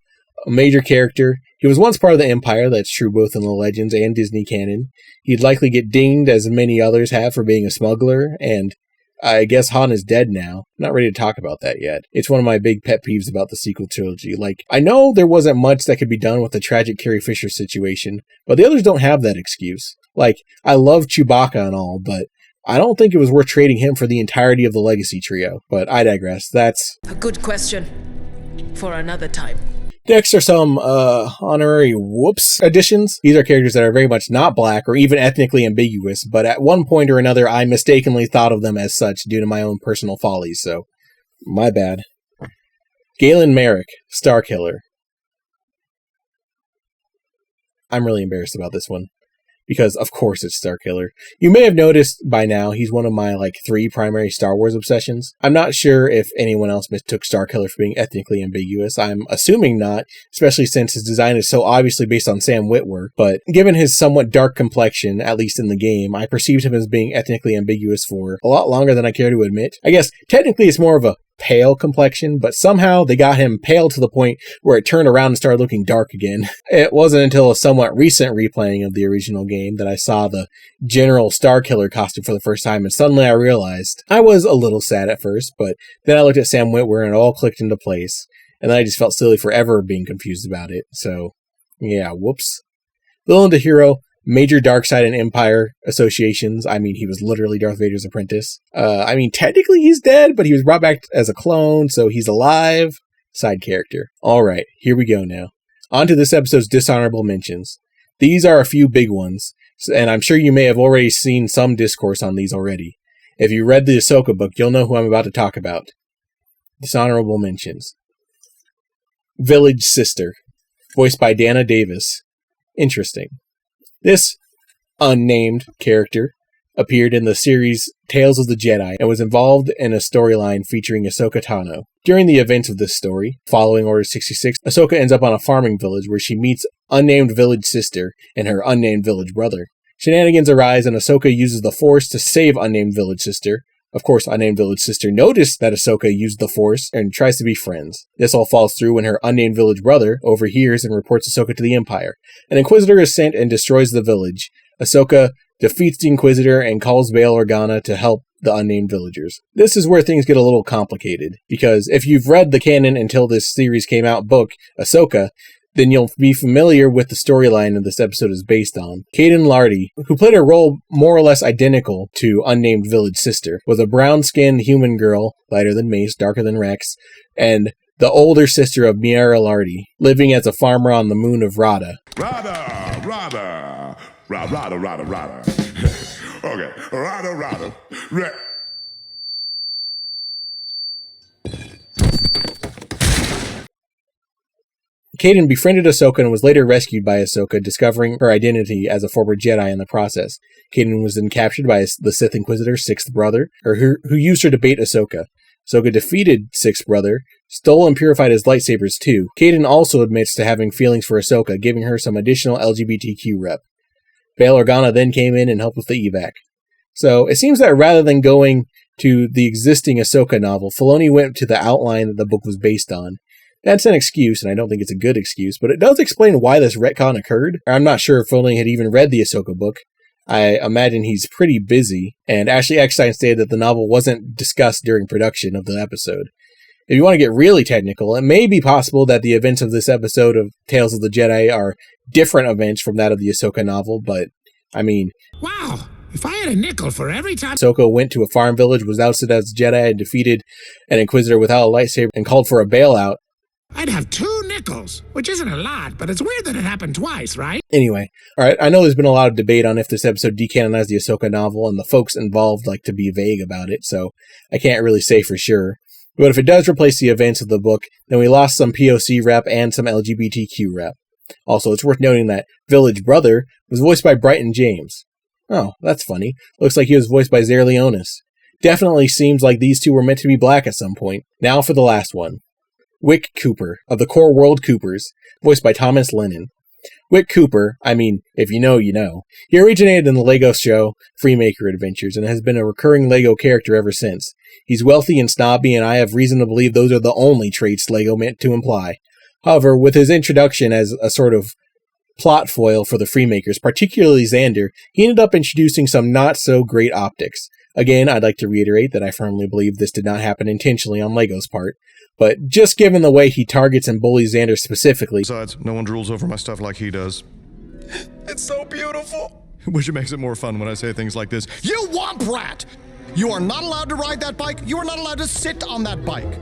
a major character. He was once part of the Empire, that's true both in the Legends and Disney canon. He'd likely get dinged, as many others have, for being a smuggler, and I guess Han is dead now. Not ready to talk about that yet. It's one of my big pet peeves about the sequel trilogy. Like, I know there wasn't much that could be done with the tragic Carrie Fisher situation, but the others don't have that excuse. Like, I love Chewbacca and all, but I don't think it was worth trading him for the entirety of the Legacy trio. But I digress. That's a good question for another time. Next are some honorary whoops additions. These are characters that are very much not black or even ethnically ambiguous, but at one point or another I mistakenly thought of them as such due to my own personal follies, so my bad. Galen Merrick, Starkiller. I'm really embarrassed about this one, because of course it's Starkiller. You may have noticed by now he's one of my 3 primary Star Wars obsessions. I'm not sure if anyone else mistook Starkiller for being ethnically ambiguous. I'm assuming not, especially since his design is so obviously based on Sam Witwer, but given his somewhat dark complexion, at least in the game, I perceived him as being ethnically ambiguous for a lot longer than I care to admit. I guess technically it's more of a pale complexion, but somehow they got him pale to the point where it turned around and started looking dark again. It wasn't until a somewhat recent replaying of the original game that I saw the General Starkiller costume for the first time, and suddenly I realized I was a little sad at first, but then I looked at Sam Witwer and it all clicked into place, and then I just felt silly for ever being confused about it. So, yeah, whoops. Villain to hero, major dark side and Empire associations. I mean, he was literally Darth Vader's apprentice. I mean, technically he's dead, but he was brought back as a clone, so he's alive. Side character. All right, here we go now. On to this episode's dishonorable mentions. These are a few big ones, and I'm sure you may have already seen some discourse on these already. If you read the Ahsoka book, you'll know who I'm about to talk about. Dishonorable mentions. Village Sister, voiced by Dana Davis. Interesting. This unnamed character appeared in the series Tales of the Jedi and was involved in a storyline featuring Ahsoka Tano. During the events of this story, following Order 66, Ahsoka ends up on a farming village where she meets unnamed village sister and her unnamed village brother. Shenanigans arise and Ahsoka uses the Force to save unnamed village sister. Of course, unnamed village sister noticed that Ahsoka used the Force and tries to be friends. This all falls through when her unnamed village brother overhears and reports Ahsoka to the Empire. An Inquisitor is sent and destroys the village. Ahsoka defeats the Inquisitor and calls Bail Organa to help the unnamed villagers. This is where things get a little complicated, because if you've read the canon until this series came out book, Ahsoka, then you'll be familiar with the storyline that this episode is based on. Caden Lardy, who played a role more or less identical to unnamed village sister, was a brown-skinned human girl, lighter than Mace, darker than Rex, and the older sister of Miara Lardy, living as a farmer on the moon of Rada. Rada. Okay, Rada. Caden befriended Ahsoka and was later rescued by Ahsoka, discovering her identity as a former Jedi in the process. Caden was then captured by the Sith Inquisitor's sixth brother, who used her to bait Ahsoka. Ahsoka defeated Sixth Brother, stole and purified his lightsabers too. Caden also admits to having feelings for Ahsoka, giving her some additional LGBTQ rep. Bail Organa then came in and helped with the evac. So it seems that rather than going to the existing Ahsoka novel, Filoni went to the outline that the book was based on. That's an excuse, and I don't think it's a good excuse, but it does explain why this retcon occurred. I'm not sure if Filoni had even read the Ahsoka book. I imagine he's pretty busy, and Ashley Eckstein stated that the novel wasn't discussed during production of the episode. If you want to get really technical, it may be possible that the events of this episode of Tales of the Jedi are different events from that of the Ahsoka novel, but, I mean... Wow! If I had a nickel for every time Ahsoka went to a farm village, was ousted as a Jedi, and defeated an Inquisitor without a lightsaber, and called for a bailout, I'd have 2 nickels, which isn't a lot, but it's weird that it happened twice, right? Anyway, alright, I know there's been a lot of debate on if this episode decanonized the Ahsoka novel, and the folks involved like to be vague about it, so I can't really say for sure. But if it does replace the events of the book, then we lost some POC rep and some LGBTQ rep. Also, it's worth noting that Village Brother was voiced by Brighton James. Oh, that's funny. Looks like he was voiced by Zare Leonis. Definitely seems like these two were meant to be black at some point. Now for the last one. Wick Cooper, of the Core World Coopers, voiced by Thomas Lennon. Wick Cooper, I mean, if you know, you know. He originated in the LEGO show Freemaker Adventures and has been a recurring LEGO character ever since. He's wealthy and snobby, and I have reason to believe those are the only traits LEGO meant to imply. However, with his introduction as a sort of plot foil for the Freemakers, particularly Xander, he ended up introducing some not-so-great optics. Again, I'd like to reiterate that I firmly believe this did not happen intentionally on LEGO's part, but just given the way he targets and bullies Xander specifically... Besides, no one drools over my stuff like he does. It's so beautiful. Which it makes it more fun when I say things like this. You womp rat! You are not allowed to ride that bike. You are not allowed to sit on that bike.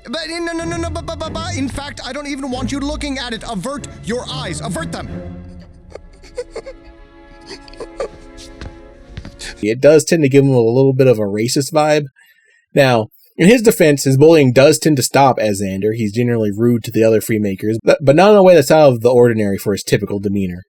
No. In fact, I don't even want you looking at it. Avert your eyes. Avert them. It does tend to give him a little bit of a racist vibe. Now, in his defense, his bullying does tend to stop as Xander. He's generally rude to the other Freemakers, but not in a way that's out of the ordinary for his typical demeanor.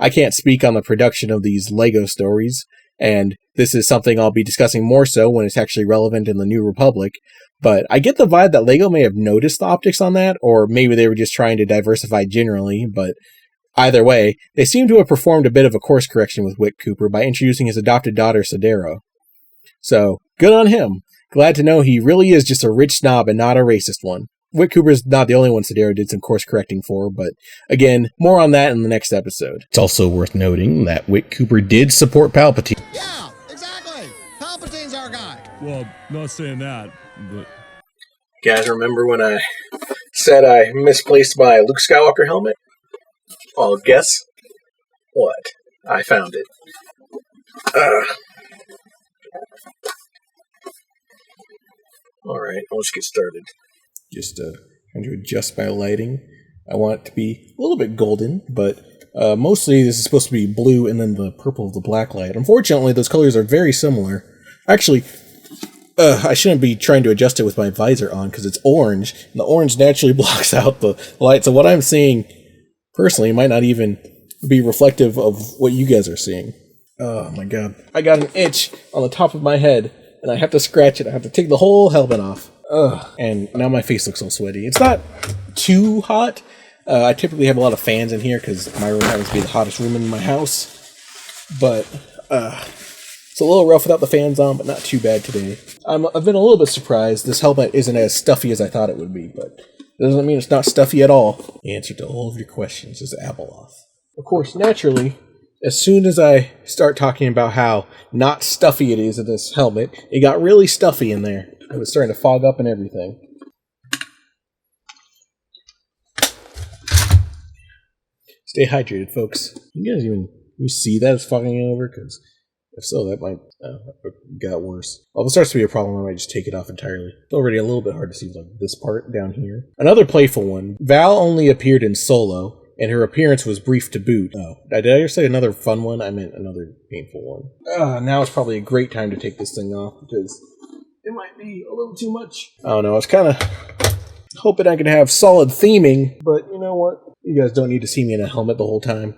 I can't speak on the production of these LEGO stories, and this is something I'll be discussing more so when it's actually relevant in the New Republic, but I get the vibe that LEGO may have noticed the optics on that, or maybe they were just trying to diversify generally, but either way, they seem to have performed a bit of a course correction with Wick Cooper by introducing his adopted daughter, Sadero. So, good on him. Glad to know he really is just a rich snob and not a racist one. Wick Cooper's not the only one Sadero did some course correcting for, but again, more on that in the next episode. It's also worth noting that Wick Cooper did support Palpatine. Yeah, exactly. Palpatine's our guy. Well, not saying that, but... You guys remember when I said I misplaced my Luke Skywalker helmet? Well, guess What? I found it. Alright, I'll just get started. Just trying to adjust my lighting. I want it to be a little bit golden, but mostly this is supposed to be blue and then the purple of the black light. Unfortunately, those colors are very similar. Actually, I shouldn't be trying to adjust it with my visor on because it's orange, and the orange naturally blocks out the light. So what I'm seeing, personally, might not even be reflective of what you guys are seeing. Oh my god. I got an itch on the top of my head, and I have to scratch it. I have to take the whole helmet off. Ugh. And now my face looks all sweaty. It's not too hot. I typically have a lot of fans in here because my room happens to be the hottest room in my house. But it's a little rough without the fans on, but not too bad today. I've been a little bit surprised this helmet isn't as stuffy as I thought it would be, but it doesn't mean it's not stuffy at all. The answer to all of your questions is Abeloth. Of course, naturally, as soon as I start talking about how not stuffy it is in this helmet, it got really stuffy in there. It was starting to fog up and everything. Stay hydrated, folks. You guys you see that it's fogging over? Because if so, that might got worse. Well, if it starts to be a problem, I might just take it off entirely. It's already a little bit hard to see like this part down here. Another playful one. Val only appeared in Solo, and her appearance was brief to boot. Oh, did I just say another fun one? I meant another painful one. Now it's probably a great time to take this thing off because it might be a little too much. I don't know. I was kind of hoping I could have solid theming, but you know what? You guys don't need to see me in a helmet the whole time.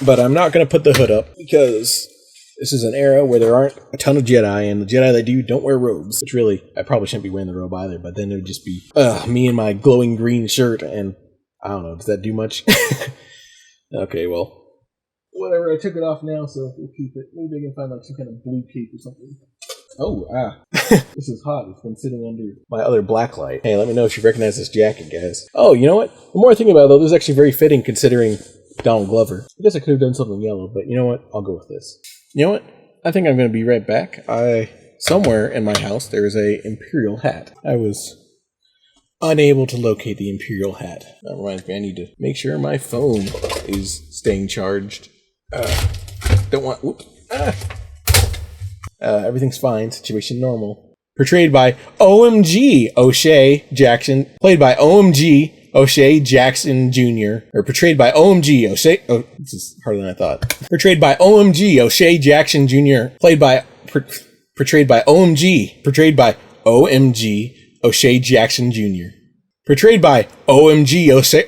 But I'm not going to put the hood up because this is an era where there aren't a ton of Jedi, and the Jedi that do don't wear robes. Which really, I probably shouldn't be wearing the robe either, but then it would just be me in my glowing green shirt, and I don't know, does that do much? Okay, well, whatever, I took it off now, so we'll keep it. Maybe I can find like some kind of blue cape or something. Oh, this is hot. It's been sitting under my other black light. Hey, let me know if you recognize this jacket, guys. Oh, you know what? The more I think about it, though, this is actually very fitting considering Donald Glover. I guess I could have done something yellow, but you know what? I'll go with this. You know what? I think I'm going to be right back. Somewhere in my house, there is a Imperial hat. I was unable to locate the Imperial hat. That reminds me, I need to make sure my phone is staying charged. Don't want... Whoop. Everything's fine. Situation normal. Portrayed by OMG O'Shea Jackson. Played by OMG O'Shea Jackson Jr. Or portrayed by OMG O'Shea... Oh, this is harder than I thought. Portrayed by OMG O'Shea Jackson Jr. Portrayed by OMG. Portrayed by OMG O'Shea Jackson Jr. Portrayed by OMG O'Shea...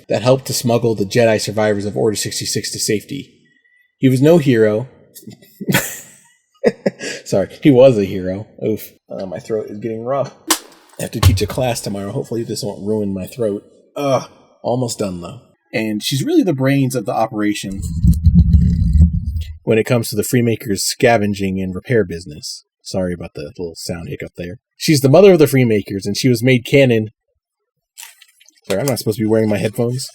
that helped to smuggle the Jedi survivors of Order 66 to safety. He was no hero... Sorry, he was a hero. Oof. My throat is getting rough. I have to teach a class tomorrow. Hopefully this won't ruin my throat. Almost done though. And she's really the brains of the operation when it comes to the Freemakers' scavenging and repair business. Sorry about the little sound hiccup there. She's the mother of the Freemakers, and she was made canon. Sorry, I'm not supposed to be wearing my headphones.